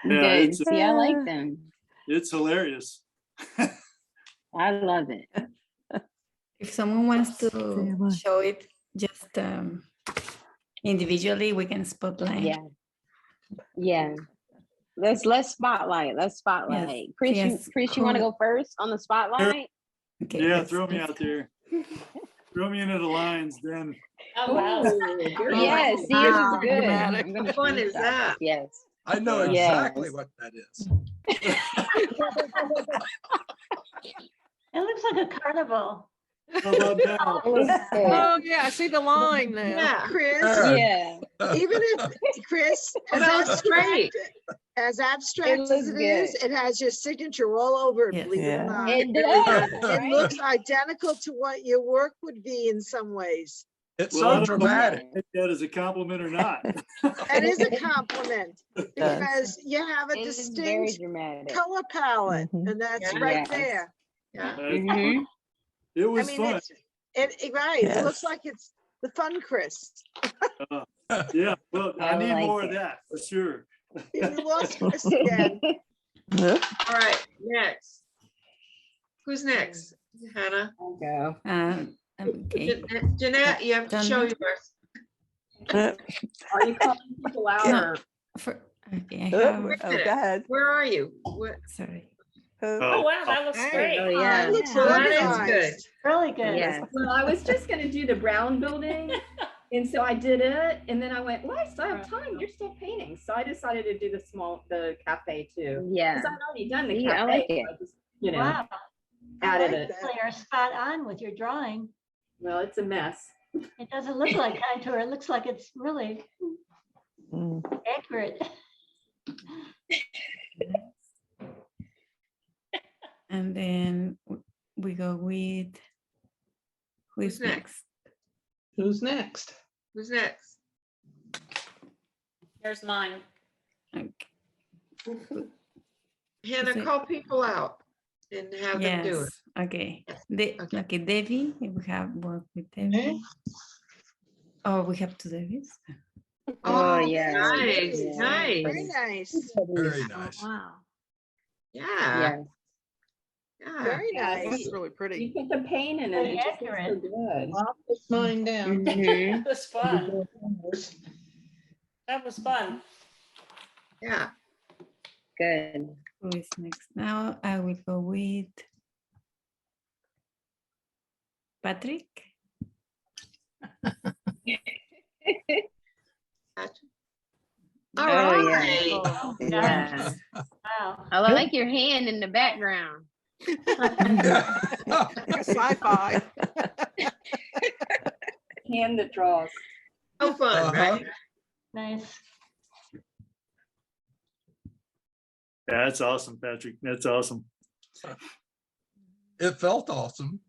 Speaker 2: Good. See, I like them.
Speaker 4: It's hilarious.
Speaker 2: I love it.
Speaker 10: If someone wants to
Speaker 6: Emma.
Speaker 10: show it just individually, we can spotlight.
Speaker 2: Yeah. Yeah. Let's spotlight. Let's spotlight.
Speaker 10: Yes,
Speaker 2: Chris,
Speaker 10: yes.
Speaker 2: you want to go first on the spotlight?
Speaker 10: Okay,
Speaker 4: Yeah,
Speaker 10: let's-
Speaker 4: throw me
Speaker 10: let's
Speaker 4: out there. Throw me into the lines, then.
Speaker 7: Oh, wow.
Speaker 2: Yes, see, this is good.
Speaker 6: Dramatic.
Speaker 2: I'm gonna
Speaker 1: What fun is
Speaker 2: screenshot
Speaker 1: that?
Speaker 2: this. Yes.
Speaker 8: I know
Speaker 4: Yes.
Speaker 8: exactly what that is.
Speaker 7: It looks like a carnival.
Speaker 4: How about now?
Speaker 2: It looks good.
Speaker 6: Oh, yeah, I see the line now.
Speaker 1: Yeah.
Speaker 11: Chris,
Speaker 8: There.
Speaker 2: Yeah.
Speaker 11: even if, Chris,
Speaker 1: Oh,
Speaker 11: as
Speaker 1: that was great.
Speaker 11: abstract
Speaker 2: looks
Speaker 11: as it is,
Speaker 2: good.
Speaker 11: it has your signature all over it,
Speaker 10: Yes.
Speaker 11: believe it or
Speaker 10: Yeah.
Speaker 11: not.
Speaker 2: It
Speaker 11: really
Speaker 2: does,
Speaker 11: It
Speaker 2: right?
Speaker 11: looks identical to what your work would be in some ways.
Speaker 8: It's
Speaker 4: Well, I
Speaker 8: so
Speaker 4: don't know if I
Speaker 8: dramatic.
Speaker 4: take that as a compliment or not.
Speaker 11: That is a compliment because you have a
Speaker 2: It is very
Speaker 11: distinct
Speaker 2: dramatic.
Speaker 11: color palette,
Speaker 6: Mhm.
Speaker 11: and that's
Speaker 1: Yeah.
Speaker 11: right
Speaker 2: Yes.
Speaker 11: there.
Speaker 1: Yeah.
Speaker 2: Mhm.
Speaker 4: It
Speaker 11: I
Speaker 4: was
Speaker 11: mean,
Speaker 4: fun.
Speaker 11: it right. It looks
Speaker 10: Yes.
Speaker 11: like it's the fun, Chris.
Speaker 4: Yeah, well, I
Speaker 2: I
Speaker 4: need
Speaker 2: like
Speaker 4: more of
Speaker 2: it.
Speaker 4: that for sure.
Speaker 11: You lost Chris again.
Speaker 1: All right, next. Who's next? Hannah?
Speaker 2: I'll go.
Speaker 10: Okay.
Speaker 1: Jeanette, you have to show
Speaker 10: Done.
Speaker 1: yours.
Speaker 3: Are you calling people out
Speaker 10: No.
Speaker 3: or?
Speaker 10: Okay, I
Speaker 12: Oh,
Speaker 10: have,
Speaker 1: Wait a
Speaker 12: go
Speaker 1: minute.
Speaker 12: ahead.
Speaker 1: Where are you? What?
Speaker 10: sorry.
Speaker 12: Oh,
Speaker 13: wow, that looks great.
Speaker 2: Oh,
Speaker 11: That
Speaker 2: yeah.
Speaker 11: looks
Speaker 1: Oh,
Speaker 11: really
Speaker 1: that is good.
Speaker 11: nice.
Speaker 7: Really good.
Speaker 2: Yes.
Speaker 3: Well, I was just gonna do the brown building, and so I did it, and then I went, well, I still have time, you're still painting. So I decided to do the cafe too.
Speaker 2: Yeah.
Speaker 3: Because I'd already done the
Speaker 2: See,
Speaker 3: cafe.
Speaker 2: I like
Speaker 3: so
Speaker 2: it.
Speaker 3: I just, you know,
Speaker 7: Wow.
Speaker 3: added
Speaker 11: like
Speaker 3: it.
Speaker 11: that.
Speaker 7: Really are spot on with your drawing.
Speaker 3: Well, it's a mess.
Speaker 7: It doesn't look like contour. It looks like it's really
Speaker 12: Mm.
Speaker 7: accurate.
Speaker 10: And then we go with, who's
Speaker 1: Who's next?
Speaker 10: next?
Speaker 5: Who's next?
Speaker 1: Who's next?
Speaker 13: Here's mine.
Speaker 10: Okay.
Speaker 1: Hannah,
Speaker 10: Is it-
Speaker 1: call people out and have them do it.
Speaker 10: Yes, okay.
Speaker 1: Okay.
Speaker 10: Okay, Debbie, we have work with
Speaker 5: Okay.
Speaker 10: Debbie. Oh, we have two Debbies.
Speaker 2: Oh, yeah.
Speaker 1: Nice,
Speaker 2: Yeah.
Speaker 1: nice.
Speaker 11: Very nice.
Speaker 8: Very nice.
Speaker 7: Wow.
Speaker 1: Yeah,
Speaker 2: Yeah.
Speaker 1: yeah.
Speaker 11: Very
Speaker 12: That's
Speaker 11: nice.
Speaker 12: really
Speaker 3: You
Speaker 12: pretty.
Speaker 3: put the paint in it,
Speaker 7: Very
Speaker 3: it just looks so
Speaker 7: accurate.
Speaker 3: good.
Speaker 5: I'll put mine down.
Speaker 2: Mhm.
Speaker 13: That was fun. That was fun.
Speaker 1: Yeah.
Speaker 2: Good.
Speaker 10: Who is next? Now I will go with Patrick.
Speaker 1: Gotcha.
Speaker 2: Oh,
Speaker 1: All
Speaker 2: yeah.
Speaker 1: right.
Speaker 7: Oh,
Speaker 2: Yeah.
Speaker 7: wow.
Speaker 2: I like your hand in the background.
Speaker 12: Like a sci-fi.
Speaker 3: Hand that draws.
Speaker 1: So fun, right?
Speaker 7: Nice.
Speaker 4: Yeah, that's awesome, Patrick. That's awesome.
Speaker 8: It felt awesome.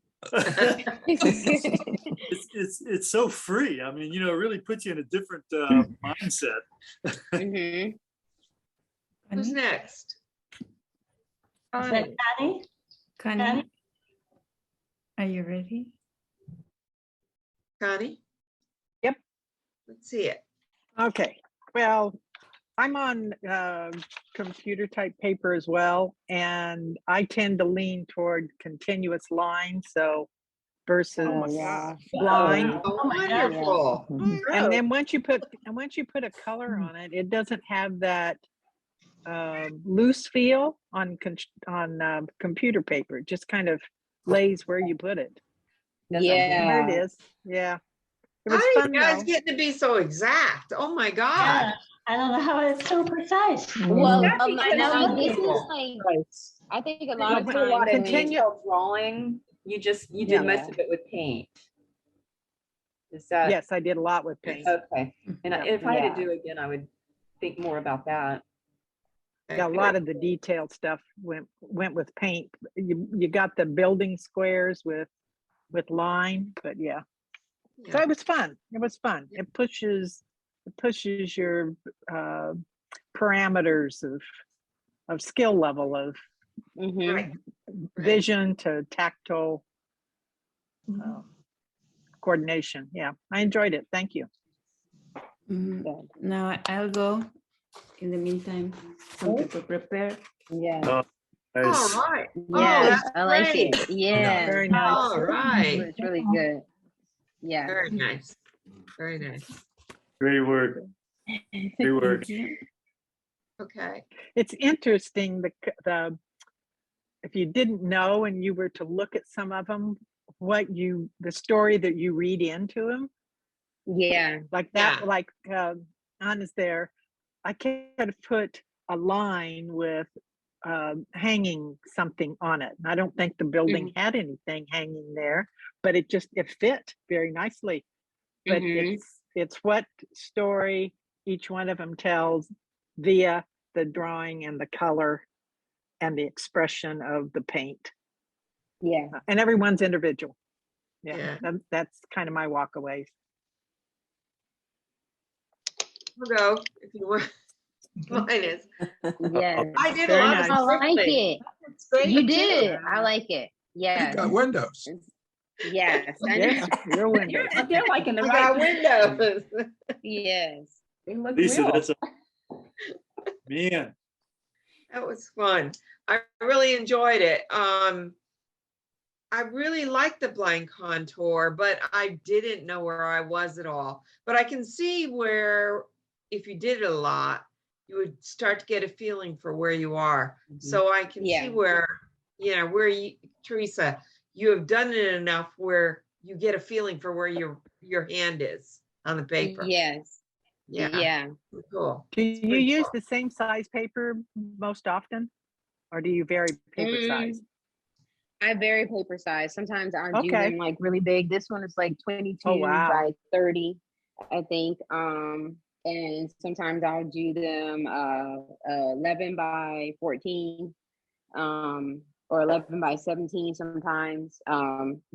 Speaker 4: It's so free. I mean, it really puts you in a different mindset.
Speaker 2: Mhm.
Speaker 1: Who's next?
Speaker 7: Is that Connie?
Speaker 10: Connie, are you ready?
Speaker 1: Connie?
Speaker 6: Yep.
Speaker 1: Let's see it.
Speaker 6: Okay, well, I'm on computer type paper as well, and I tend to lean toward continuous lines, so versus
Speaker 12: Oh my
Speaker 2: yeah.
Speaker 12: gosh.
Speaker 6: blind.
Speaker 1: Oh,
Speaker 7: Oh my God.
Speaker 1: wonderful.
Speaker 6: And then once you put a color on it, it doesn't have that loose feel on computer paper. It just kind of lays where you put it. There
Speaker 2: Yeah.
Speaker 6: it is. Yeah, it
Speaker 1: How
Speaker 6: was
Speaker 1: are you
Speaker 6: fun
Speaker 1: guys
Speaker 6: though.
Speaker 1: getting to be so exact? Oh my God.
Speaker 7: Yeah. I don't know how it's so precise.
Speaker 2: Well,
Speaker 3: That's because
Speaker 2: now
Speaker 3: some
Speaker 2: this is
Speaker 3: people-
Speaker 2: like, I think a lot
Speaker 6: Well,
Speaker 2: of
Speaker 3: You do a lot
Speaker 2: times
Speaker 3: of
Speaker 2: when-
Speaker 6: Continue-
Speaker 3: detailed drawing. You did most of it with paint. Is that?
Speaker 6: Yes, I did a lot with paint.
Speaker 3: Okay. And if I had
Speaker 2: Yeah.
Speaker 3: to do it again, I would think more about that.
Speaker 6: Yeah, a lot of the detailed stuff went with paint. You got the building squares with line, but yeah. So
Speaker 1: Yeah.
Speaker 6: it was fun. It was fun. It pushes your parameters of skill level of
Speaker 2: Mhm.
Speaker 1: Right.
Speaker 6: vision to tactile coordination. Yeah, I enjoyed it. Thank you.
Speaker 10: Mhm. Now I'll go. In the meantime, some people prepare.
Speaker 2: Yeah.
Speaker 1: All
Speaker 4: Nice.
Speaker 1: right.
Speaker 2: Yeah,
Speaker 1: that's
Speaker 2: I like
Speaker 1: great.
Speaker 2: it. Yeah.
Speaker 6: Very nice.
Speaker 1: All right.
Speaker 2: It's really good. Yeah.
Speaker 1: Very nice. Very nice.
Speaker 4: Great work. Great work.
Speaker 10: Thank you.
Speaker 1: Okay.
Speaker 6: It's interesting the if you didn't know and you were to look at some of them, the story that you read into them,
Speaker 2: Yeah.
Speaker 6: like that,
Speaker 1: Yeah.
Speaker 6: like Anna's there. I could have put a line with hanging something on it. And I don't think the building had anything hanging there, but it fit very nicely. But
Speaker 2: Mhm.
Speaker 6: it's what story each one of them tells via the drawing and the color and the expression of the paint.
Speaker 2: Yeah.
Speaker 6: And everyone's individual.
Speaker 1: Yeah.
Speaker 6: That's kind of my walkaways.
Speaker 1: We'll go if you want. Mine is.
Speaker 2: Yes.
Speaker 1: I did a
Speaker 6: Very
Speaker 1: lot
Speaker 6: nice.
Speaker 1: of
Speaker 2: I like
Speaker 1: scribbling.
Speaker 2: it.
Speaker 1: It's great
Speaker 2: You
Speaker 1: too.
Speaker 2: did. I like it.
Speaker 8: You
Speaker 2: Yes.
Speaker 8: got windows.
Speaker 2: Yes. I
Speaker 6: Yes,
Speaker 2: know.
Speaker 6: your windows.
Speaker 3: They're like in the
Speaker 1: I
Speaker 3: right.
Speaker 1: got windows.
Speaker 2: Yes.
Speaker 3: They look
Speaker 4: Lisa,
Speaker 3: real.
Speaker 4: that's man.
Speaker 1: That was fun. I really enjoyed it. I really liked the blind contour, but I didn't know where I was at all. But I can see where if you did it a lot, you would start to get a feeling for where you are.
Speaker 2: Mhm.
Speaker 1: So I can
Speaker 2: Yeah.
Speaker 1: see where, where you, Teresa, you have done it enough where you get a feeling for where your hand is on the paper.
Speaker 2: Yes.
Speaker 1: Yeah.
Speaker 2: Yeah.
Speaker 1: Cool.
Speaker 6: Do
Speaker 1: It's
Speaker 6: you
Speaker 1: pretty
Speaker 6: use
Speaker 1: cool.
Speaker 6: the same size paper most often? Or do you vary paper size?
Speaker 2: I vary paper size. Sometimes I'll do
Speaker 6: Okay.
Speaker 2: them like really big. This one is like 22
Speaker 6: Oh, wow.
Speaker 2: by 30, I think. And sometimes I'll do them 11 by 14, or 11 by 17 sometimes.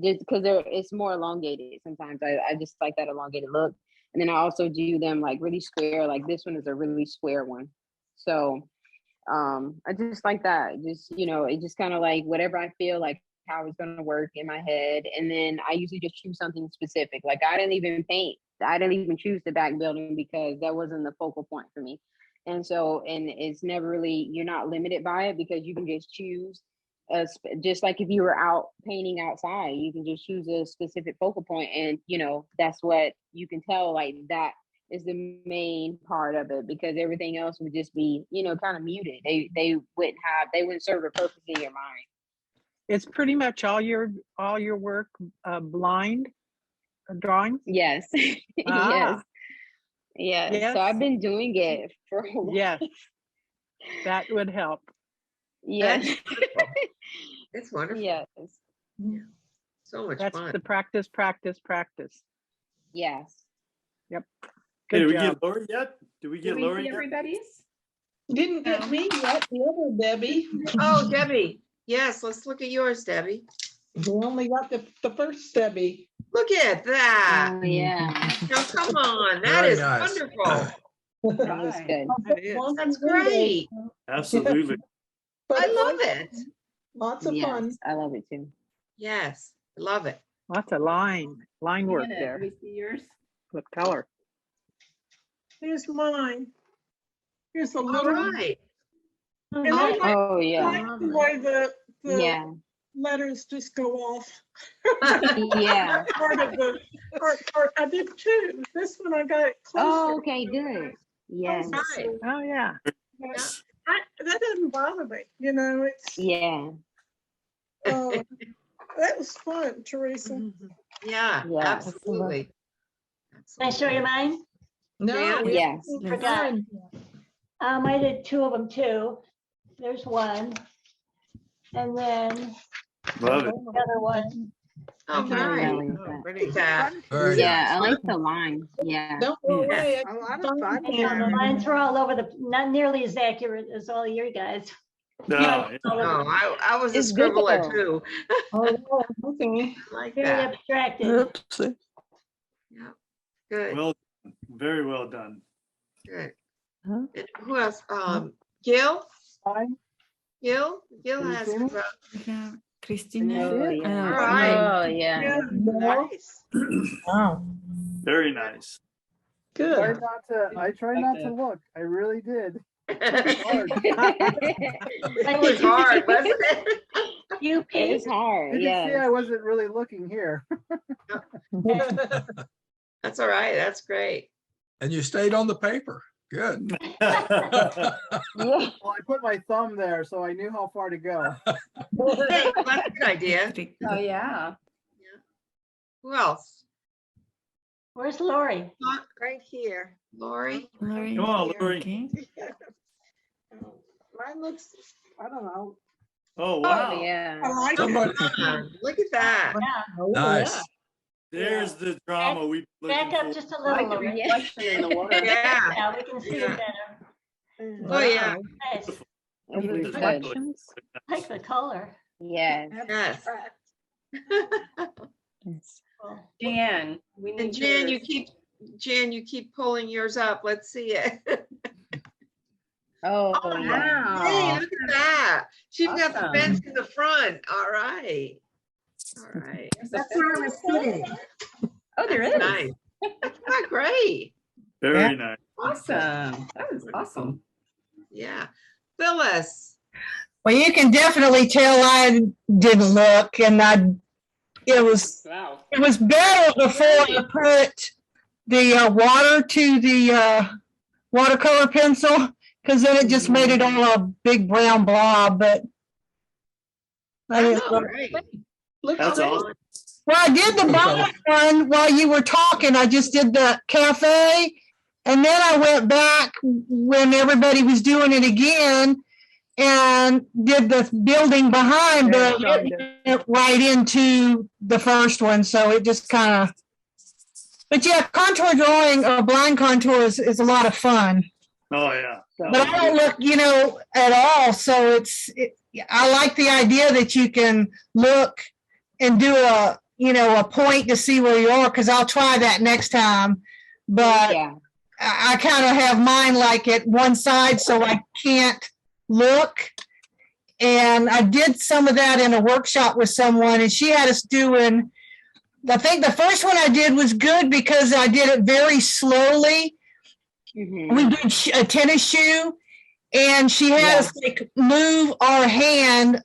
Speaker 2: Just because it's more elongated sometimes. I just like that elongated look. And then I also do them like really square. Like this one is a really square one. So I just like that. Just, it just kind of like whatever I feel like how it's going to work in my head. And then I usually just choose something specific. Like I didn't even paint. I didn't even choose the back building because that wasn't the focal point for me. And so, and it's never really, you're not limited by it because you can just choose just like if you were out painting outside, you can just choose a specific focal point and, that's what you can tell, like that is the main part of it, because everything else would just be, kind of muted. They wouldn't serve a purpose in your mind.
Speaker 6: It's pretty much all your work blind drawings?
Speaker 2: Yes.
Speaker 6: Ah.
Speaker 2: Yes.
Speaker 6: Yes.
Speaker 2: So I've been doing it for a while.
Speaker 6: Yes. That would help.
Speaker 2: Yes.
Speaker 1: That's wonderful. It's wonderful.
Speaker 2: Yes.
Speaker 1: So much
Speaker 6: That's
Speaker 1: fun.
Speaker 6: the practice.
Speaker 2: Yes.
Speaker 6: Yep.
Speaker 4: Hey,
Speaker 6: Good
Speaker 4: did we
Speaker 6: job.
Speaker 4: get Lori yet? Did we
Speaker 3: Did
Speaker 4: get
Speaker 3: we
Speaker 4: Lori
Speaker 3: see
Speaker 4: yet?
Speaker 3: everybody's?
Speaker 5: Didn't get me yet, the other Debbie.
Speaker 1: Oh, Debbie. Yes, let's look at yours, Debbie.
Speaker 5: We only got the first Debbie.
Speaker 1: Look at that.
Speaker 2: Oh yeah.
Speaker 1: Now, come on. That
Speaker 8: Very
Speaker 1: is
Speaker 8: nice.
Speaker 1: wonderful.
Speaker 2: That was good.
Speaker 12: That is.
Speaker 1: That's great.
Speaker 4: Absolutely.
Speaker 5: But
Speaker 1: I
Speaker 5: it
Speaker 1: love
Speaker 5: was
Speaker 1: it.
Speaker 5: Lots of fun.
Speaker 2: Yes, I love it too.
Speaker 1: Yes, I love it.
Speaker 6: Lots of line work
Speaker 3: Janet,
Speaker 6: there.
Speaker 3: Let me see yours.
Speaker 6: With color.
Speaker 5: Here's mine. Here's a
Speaker 1: All
Speaker 5: little.
Speaker 1: right.
Speaker 5: And I like,
Speaker 2: Oh yeah.
Speaker 5: like the way the
Speaker 2: Yeah.
Speaker 5: letters just go off.
Speaker 2: Yeah.
Speaker 5: Part of the part. I did too. This one I got it closer.
Speaker 2: Oh, okay, good. Yes.
Speaker 1: Right.
Speaker 6: Oh yeah.
Speaker 5: That doesn't bother me. It's
Speaker 2: Yeah.
Speaker 5: that was fun, Teresa.
Speaker 1: Yeah,
Speaker 2: Yeah.
Speaker 1: absolutely.
Speaker 7: Can I show you mine?
Speaker 5: No, we
Speaker 2: Yes.
Speaker 5: haven't
Speaker 7: Forgot.
Speaker 5: done.
Speaker 7: I did two of them too. There's one. And then
Speaker 4: Love it.
Speaker 7: the other one.
Speaker 1: Oh,
Speaker 2: Yeah, I
Speaker 1: nice.
Speaker 2: like that.
Speaker 1: Look at that.
Speaker 8: Very
Speaker 2: Yeah, I
Speaker 8: nice.
Speaker 2: like the line. Yeah.
Speaker 5: Don't go
Speaker 12: Yeah.
Speaker 5: away.
Speaker 12: A lot of fun
Speaker 7: I know the
Speaker 12: here.
Speaker 7: lines were all over not nearly as accurate as all your guys.
Speaker 4: No,
Speaker 7: All over
Speaker 1: No, I was a
Speaker 2: It's good
Speaker 1: scribbler
Speaker 2: though.
Speaker 1: too.
Speaker 5: Oh, okay.
Speaker 1: I like
Speaker 7: Very
Speaker 1: that.
Speaker 7: abstracted.
Speaker 12: Oopsie.
Speaker 1: Yeah. Good,
Speaker 4: well, very well done.
Speaker 1: good.
Speaker 12: Huh?
Speaker 1: And who else? Gil?
Speaker 5: Hi.
Speaker 1: Gil
Speaker 5: Can you
Speaker 1: has.
Speaker 5: see me?
Speaker 10: Yeah, Christina.
Speaker 2: Oh yeah.
Speaker 1: All right.
Speaker 2: Oh yeah.
Speaker 5: Yeah.
Speaker 1: Nice.
Speaker 9: Wow.
Speaker 4: Very nice.
Speaker 5: Good.
Speaker 14: I try not to look. I really did. Hard.
Speaker 1: It was hard, wasn't it?
Speaker 7: You
Speaker 2: It's
Speaker 7: paid.
Speaker 2: hard.
Speaker 14: You can see I
Speaker 2: Yeah.
Speaker 14: wasn't really looking here.
Speaker 1: That's all right. That's great.
Speaker 8: And you stayed on the paper. Good.
Speaker 2: Yeah.
Speaker 14: Well, I put my thumb there, so I knew how far to go.
Speaker 1: Hey, well, that's a good idea.
Speaker 3: Oh, yeah.
Speaker 1: Who else?
Speaker 7: Where's Lori?
Speaker 11: Right here.
Speaker 1: Lori?
Speaker 10: Lori.
Speaker 4: Come on, Lori.
Speaker 10: Okay.
Speaker 11: Mine looks, I don't know.
Speaker 4: Oh,
Speaker 2: Oh
Speaker 4: wow.
Speaker 2: yeah.
Speaker 5: I like
Speaker 8: Somebody,
Speaker 1: Look at that.
Speaker 7: Yeah.
Speaker 5: it.
Speaker 8: nice.
Speaker 4: There's the drama we've been
Speaker 7: Back
Speaker 4: looking
Speaker 7: up
Speaker 4: for.
Speaker 7: just a
Speaker 3: Like
Speaker 7: little,
Speaker 3: the
Speaker 7: Lori.
Speaker 3: reflection in the water.
Speaker 1: Yeah.
Speaker 7: Yeah, we can see it better.
Speaker 1: Oh, yeah.
Speaker 7: Nice.
Speaker 2: It
Speaker 4: This
Speaker 2: was
Speaker 4: is
Speaker 2: good.
Speaker 6: Reflections.
Speaker 7: I like the color.
Speaker 2: Yes.
Speaker 1: Yes.
Speaker 7: Cool.
Speaker 3: Jan, we need
Speaker 1: And Jan,
Speaker 3: yours.
Speaker 1: you keep pulling yours up. Let's see it.
Speaker 2: Oh
Speaker 1: Oh,
Speaker 2: yeah.
Speaker 1: Hey,
Speaker 3: Wow.
Speaker 1: look at that. She's got the
Speaker 3: Awesome.
Speaker 1: fence in the front. All right. All right.
Speaker 3: That's where I'm sitting. Oh, there is.
Speaker 1: Nice. That's not great.
Speaker 4: Very nice.
Speaker 3: Awesome. That was awesome.
Speaker 1: Yeah. Phyllis.
Speaker 9: Well, you can definitely tell I didn't look, and it was
Speaker 3: Wow.
Speaker 9: better before I put the water to the watercolor pencil, because then it just made it all a big brown blob, but. I didn't
Speaker 1: That's
Speaker 9: look.
Speaker 1: great.
Speaker 5: Looks
Speaker 4: That's
Speaker 5: great.
Speaker 4: awesome.
Speaker 9: Well, I did the bottom one while you were talking. I just did the cafe. And then I went back when everybody was doing it again and did the building behind,
Speaker 6: Yeah,
Speaker 9: but
Speaker 6: joined
Speaker 9: it went right into the first one. So it just kind of, but yeah, contour drawing or blind contour is a lot of fun.
Speaker 4: Oh, yeah.
Speaker 9: But I don't look, at all. So I like the idea that you can look and do a point to see where you are, because I'll try that next time. But
Speaker 2: Yeah.
Speaker 9: I kind of have mine like at one side, so I can't look. And I did some of that in a workshop with someone, and she had us doing, I think the first one I did was good because I did it very slowly.
Speaker 2: Mm-hmm.
Speaker 9: We did a tennis shoe, and she had us like move our hand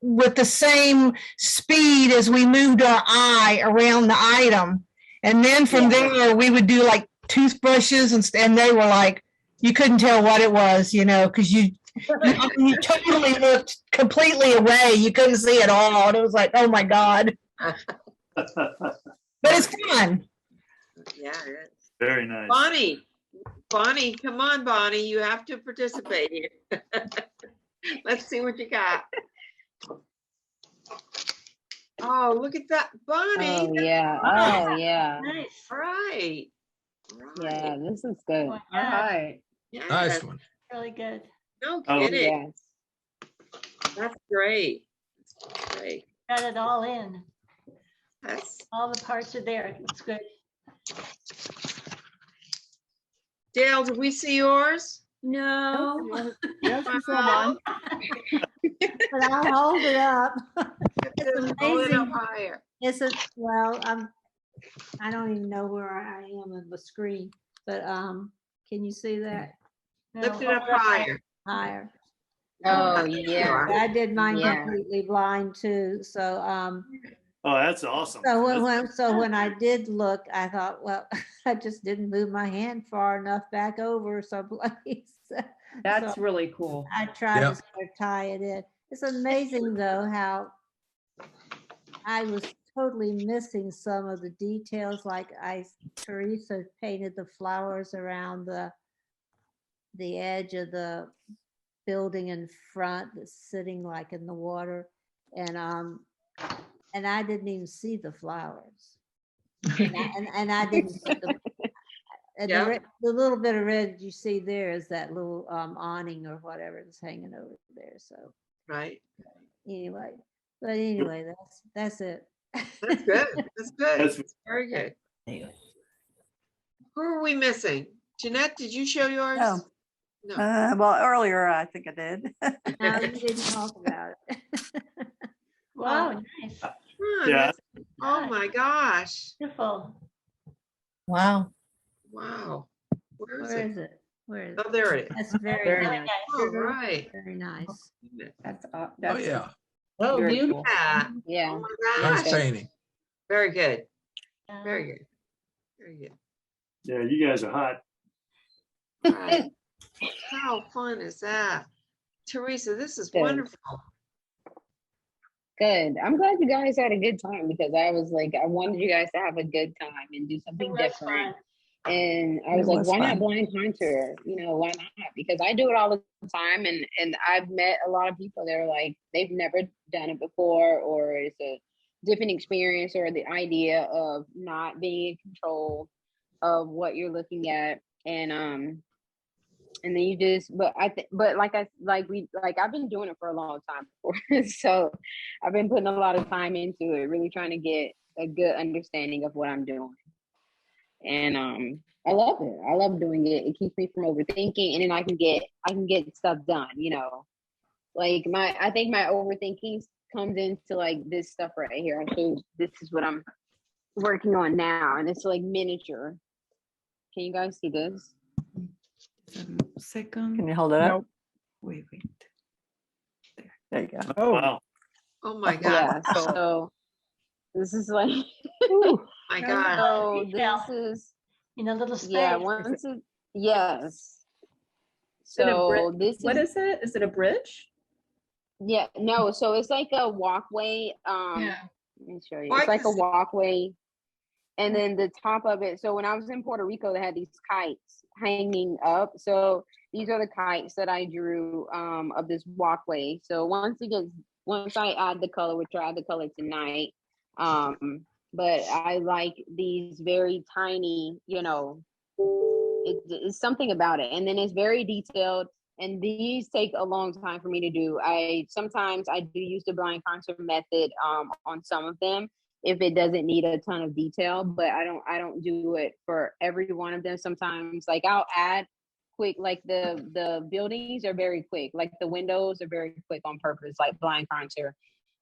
Speaker 9: with the same speed as we moved our eye around the item. And then from there, we would do like toothbrushes, and they were like, you couldn't tell what it was, because you totally looked completely away. You couldn't see it all. And it was like, oh my God. But it's fun.
Speaker 1: Yeah, it is.
Speaker 4: Very nice.
Speaker 1: Bonnie, come on, Bonnie, you have to participate here. Let's see what you got. Oh, look at that, Bonnie.
Speaker 2: Oh yeah. Oh yeah.
Speaker 7: Nice.
Speaker 1: All right.
Speaker 2: Yeah, this is good.
Speaker 7: All
Speaker 3: right.
Speaker 1: Yes.
Speaker 8: Nice one.
Speaker 7: Really good.
Speaker 1: No
Speaker 4: Oh,
Speaker 1: kidding.
Speaker 2: Yes.
Speaker 1: That's great. That's great.
Speaker 7: Got it all in.
Speaker 1: That's
Speaker 7: All the parts are there. It's good.
Speaker 1: Dale, did we see yours?
Speaker 15: No,
Speaker 14: Yes, you saw mine.
Speaker 15: but I'll hold it up. It's
Speaker 1: Hold it up
Speaker 15: amazing.
Speaker 1: higher.
Speaker 15: Well, I don't even know where I am on the screen, but can you see that?
Speaker 1: Lift it up higher.
Speaker 15: Higher.
Speaker 2: Oh yeah.
Speaker 15: I did mine
Speaker 2: Yeah.
Speaker 15: completely blind too, so
Speaker 4: Oh, that's awesome.
Speaker 15: so when I did look, I thought, well, I just didn't move my hand far enough back over someplace.
Speaker 3: That's
Speaker 15: So
Speaker 3: really cool.
Speaker 15: I tried
Speaker 8: Yep.
Speaker 15: to sort of tie it in. It's amazing though how I was totally missing some of the details. Like Teresa painted the flowers around the edge of the building in front that's sitting like in the water, and I didn't even see the flowers, and I didn't put them. And
Speaker 1: Yeah.
Speaker 15: the little bit of red you see there is that little awning or whatever that's hanging over there. So
Speaker 1: Right.
Speaker 15: anyway, that's it.
Speaker 1: That's good. That's good.
Speaker 4: That's
Speaker 1: That's very good. Who are we missing? Jeanette, did you show yours?
Speaker 12: No.
Speaker 1: No.
Speaker 12: Well, earlier I think I did.
Speaker 15: No, you didn't talk about it.
Speaker 7: Wow, nice.
Speaker 1: Huh,
Speaker 4: Yeah.
Speaker 1: Oh my gosh.
Speaker 7: Beautiful.
Speaker 9: Wow.
Speaker 1: Wow. Where is
Speaker 15: Where
Speaker 1: it?
Speaker 15: is it? Where is
Speaker 1: Oh,
Speaker 15: it?
Speaker 1: there it is.
Speaker 15: That's very
Speaker 3: Very
Speaker 15: nice.
Speaker 3: nice.
Speaker 1: All right.
Speaker 15: Very nice.
Speaker 3: That's
Speaker 8: Oh,
Speaker 3: that's
Speaker 8: yeah.
Speaker 5: Oh,
Speaker 3: very
Speaker 5: beautiful.
Speaker 3: cool.
Speaker 1: Yeah.
Speaker 2: Yeah.
Speaker 1: Oh my
Speaker 8: Nice
Speaker 1: gosh.
Speaker 8: painting.
Speaker 1: Very good.
Speaker 7: Yeah.
Speaker 1: Very good. Very good.
Speaker 4: Yeah, you guys are hot.
Speaker 1: Right. How fun is that? Teresa, this is
Speaker 2: Good.
Speaker 1: wonderful.
Speaker 2: Good. I'm glad you guys had a good time, because I was like, I wanted you guys to have a good time and do something
Speaker 7: was
Speaker 2: different.
Speaker 7: fun.
Speaker 2: And I
Speaker 12: It
Speaker 2: was like,
Speaker 12: was
Speaker 2: why not
Speaker 12: fun.
Speaker 2: blind contour? Why not? Because I do it all the time, and I've met a lot of people that are like, they've never done it before, or it's a different experience, or the idea of not being in control of what you're looking at. And then you just, but I've been doing it for a long time before. So I've been putting a lot of time into it, really trying to get a good understanding of what I'm doing. And I love it. I love doing it. It keeps me from overthinking, and then I can get stuff done, Like I think my overthinking comes into like this stuff right here. So this is what I'm working on now, and it's like miniature. Can you guys see this?
Speaker 10: Second.
Speaker 12: Can you hold it up?
Speaker 6: Nope.
Speaker 10: Wait.
Speaker 12: There you go.
Speaker 6: Oh,
Speaker 4: Wow.
Speaker 1: Oh my God.
Speaker 2: Yeah. So this is like,
Speaker 1: My God.
Speaker 2: so
Speaker 7: Detail.
Speaker 2: this is,
Speaker 7: In a little space.
Speaker 2: yeah. Yes. So this
Speaker 3: What is it? Is it a bridge?
Speaker 2: Yeah, no, so it's like a walkway.
Speaker 5: Yeah.
Speaker 2: Let me show you.
Speaker 1: Oh, I
Speaker 2: It's like
Speaker 1: can
Speaker 2: a
Speaker 1: see-
Speaker 2: walkway, and then the top of it. So when I was in Puerto Rico, they had these kites hanging up. So these are the kites that I drew of this walkway. So once I add the color, which I add the color tonight, but I like these very tiny, it's something about it, and then it's very detailed. And these take a long time for me to do. Sometimes I do use the blind contour method on some of them if it doesn't need a ton of detail, but I don't do it for every one of them. Sometimes like I'll add quick, like the buildings are very quick, like the windows are very quick on purpose, like blind contour.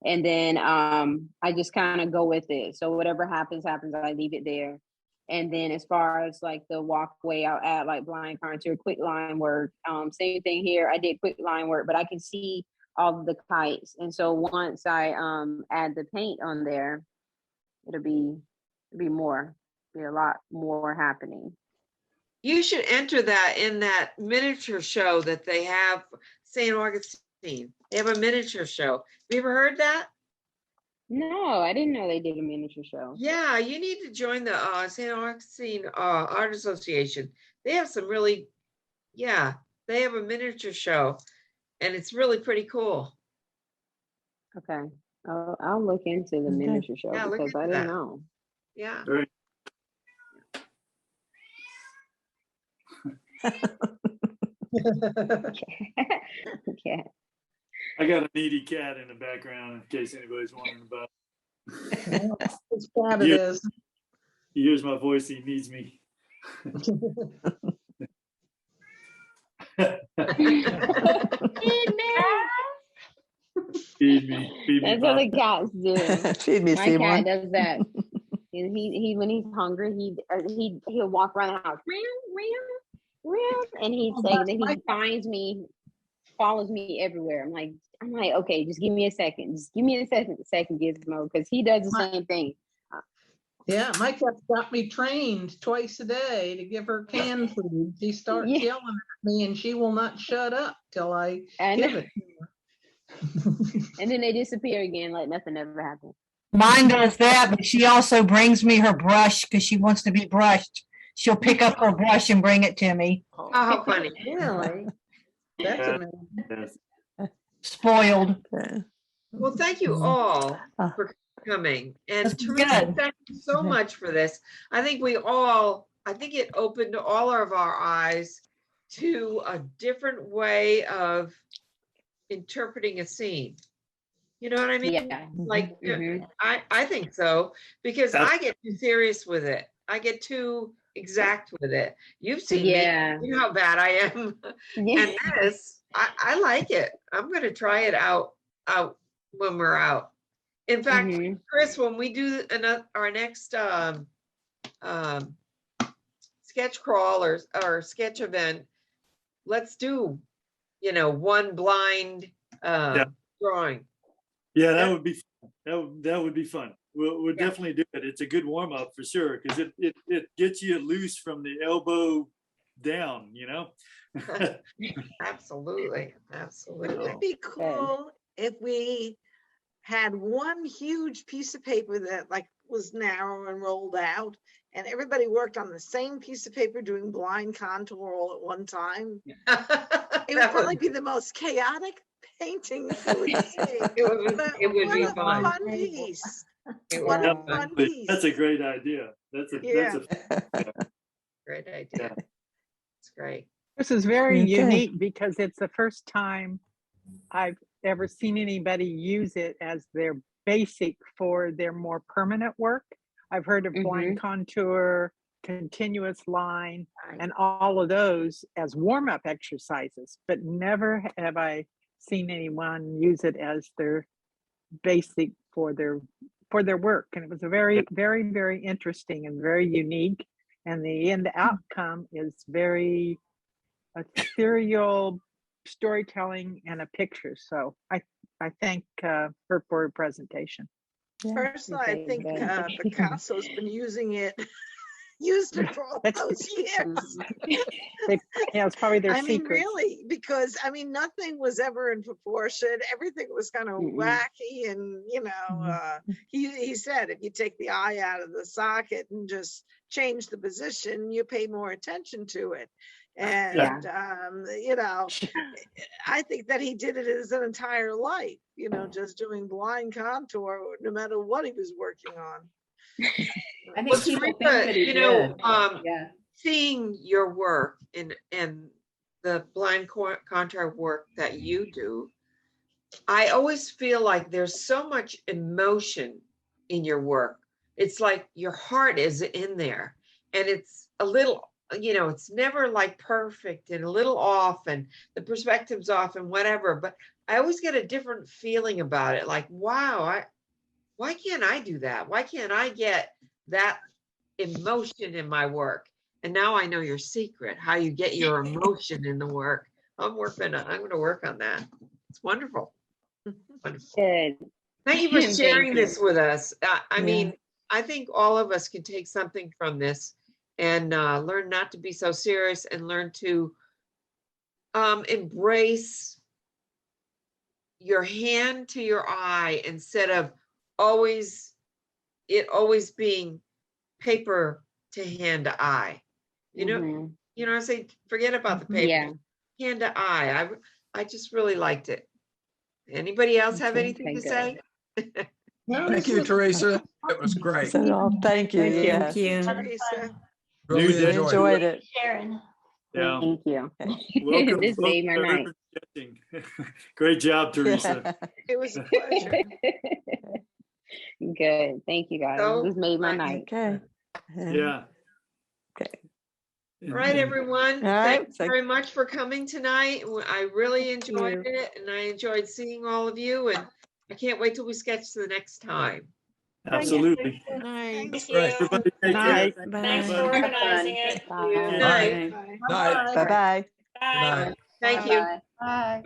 Speaker 2: And then I just kind of go with it. So whatever happens, I leave it there. And then as far as like the walkway, I'll add like blind contour, quick line work. Same thing here. I did quick line work, but I can see all of the kites. And so once I add the paint on there, it'll be a lot more happening.
Speaker 1: You should enter that in that miniature show that they have, St. Augustine. They have a miniature show. Have you ever heard that?
Speaker 2: No, I didn't know they did a miniature show.
Speaker 1: Yeah, you need to join the St. Augustine Art Association. They have some really, they have a miniature show, and it's really pretty cool.
Speaker 2: Okay, I'll look into the miniature show because I didn't know.
Speaker 1: Yeah.
Speaker 4: Very-
Speaker 2: Okay.
Speaker 4: I got a needy cat in the background in case anybody's wondering about it.
Speaker 5: It's bad it
Speaker 4: He-
Speaker 5: is.
Speaker 4: He hears my voice, he needs me. Feed me.
Speaker 2: That's what the cats do.
Speaker 12: Feed me,
Speaker 2: My
Speaker 12: Seymour.
Speaker 2: cat does that. And he when he's hungry, he'll walk around the house, and he finds me, follows me everywhere. I'm like, okay, just give me a second. Just give me a second, Gizmo, because he does the same thing.
Speaker 5: Yeah, my cat's got me trained twice a day to give her canned food. She starts
Speaker 2: Yeah.
Speaker 5: yelling at me and she will not shut up till I
Speaker 2: And,
Speaker 5: give it.
Speaker 2: and then they disappear again like nothing ever happened.
Speaker 9: Mine does that, but she also brings me her brush because she wants to be brushed. She'll pick up her brush and bring it to me.
Speaker 1: Oh, how funny.
Speaker 15: Really?
Speaker 5: That's
Speaker 4: Yeah.
Speaker 5: amazing.
Speaker 4: Yes.
Speaker 9: Spoiled.
Speaker 1: Well, thank you all for coming. And
Speaker 9: This is
Speaker 1: Teresa,
Speaker 9: good.
Speaker 1: thank you so much for this. I think it opened all of our eyes to a different way of interpreting a scene. You know what I mean?
Speaker 2: Yeah.
Speaker 1: Like,
Speaker 2: Mhm.
Speaker 1: I think so, because I get too serious with it. I get too exact with it. You've seen
Speaker 2: Yeah.
Speaker 1: me. You know how bad I am.
Speaker 2: Yeah.
Speaker 1: And this, I like it. I'm going to try it out when we're out. In fact,
Speaker 2: Mhm.
Speaker 1: Chris, when we do our next sketch crawl or sketch event, let's do, one blind drawing.
Speaker 4: Yeah, that would be fun. That would be fun. We'll definitely do it. It's a good warm up for sure because it gets you loose from the elbow down.
Speaker 1: Absolutely.
Speaker 11: It'd be cool if we had one huge piece of paper that like was narrow and rolled out, and everybody worked on the same piece of paper doing blind contour all at one time. It would probably be the most chaotic painting you would see.
Speaker 1: It would be
Speaker 11: What a
Speaker 1: fun.
Speaker 11: fun piece.
Speaker 1: It
Speaker 11: What
Speaker 1: would
Speaker 11: a
Speaker 1: be
Speaker 11: fun
Speaker 1: fun.
Speaker 11: piece.
Speaker 4: That's a great idea. That's a
Speaker 1: Great idea. It's great.
Speaker 6: This is very
Speaker 12: Okay.
Speaker 6: unique because it's the first time I've ever seen anybody use it as their basic for their more permanent work. I've heard of blind contour, continuous line, and all of those as warm-up exercises, but never have I seen anyone use it as their basic for their work. And it was a very, very, very interesting and very unique. And the end outcome is very ethereal storytelling and a picture. So I thank her for her presentation.
Speaker 11: Personally, I think Picasso's been using it used it for all
Speaker 6: That's-
Speaker 11: those years.
Speaker 6: Yeah, it's probably their
Speaker 11: I mean,
Speaker 6: secret.
Speaker 11: really, because I mean, nothing was ever in proportion. Everything was kind of wacky, and he said if you take the eye out of the socket and just change the position, you pay more attention to it. And I think that he did it his entire life. Just doing blind contour, no matter what he was working on.
Speaker 3: I think
Speaker 1: Well,
Speaker 3: people think
Speaker 1: Teresa,
Speaker 3: that he did. Yeah.
Speaker 1: seeing your work and the blind contour work that you do, I always feel like there's so much emotion in your work. It's like your heart is in there, and it's a little, it's never like perfect and a little off and the perspective's off and whatever, but I always get a different feeling about it. Like, wow, why can't I do that? Why can't I get that emotion in my work? And now I know your secret, how you get your emotion in the work. I'm going to work on that. It's wonderful. Wonderful.
Speaker 2: Good.
Speaker 1: Thank you for
Speaker 2: Thank
Speaker 1: sharing
Speaker 2: you.
Speaker 1: this with us. I
Speaker 10: Yeah.
Speaker 1: mean, I think all of us can take something from this and learn not to be so serious and learn to embrace your hand to your eye instead of always being paper to hand to eye. I say, forget about the paper,
Speaker 2: Yeah.
Speaker 1: hand to eye. I just really liked it. Anybody else have
Speaker 2: Okay,
Speaker 1: anything to
Speaker 2: good.
Speaker 1: say?
Speaker 8: Thank you, Teresa. It was great.
Speaker 12: Thank you.
Speaker 10: Thank
Speaker 12: Yes.
Speaker 10: you.
Speaker 11: Teresa.
Speaker 8: Really
Speaker 4: New day.
Speaker 8: enjoyed it.
Speaker 12: Enjoyed it.
Speaker 7: Sharon.
Speaker 4: Yeah.
Speaker 2: Thank you.
Speaker 4: Welcome.
Speaker 2: This made my
Speaker 4: welcome to
Speaker 2: night.
Speaker 4: Urban Sketching. Great job, Teresa.
Speaker 11: It was a pleasure.
Speaker 2: Good. Thank you guys.
Speaker 1: So,
Speaker 2: This made my night.
Speaker 12: Okay.
Speaker 4: Yeah.
Speaker 12: Okay.
Speaker 1: All right, everyone.
Speaker 12: All right,
Speaker 1: Thank you very much for coming tonight. I really enjoyed
Speaker 12: you.
Speaker 1: it, and I enjoyed seeing all of you, and I can't wait till we sketch the next time.
Speaker 4: Absolutely.
Speaker 15: Night.
Speaker 1: Thank
Speaker 4: Right, everybody take care.
Speaker 6: Night.
Speaker 7: Thanks for
Speaker 4: Bye.
Speaker 7: organizing it.
Speaker 2: Bye.
Speaker 1: Good night.
Speaker 8: Night.
Speaker 12: Bye-bye.
Speaker 8: Good night.
Speaker 1: Thank you.
Speaker 3: Bye.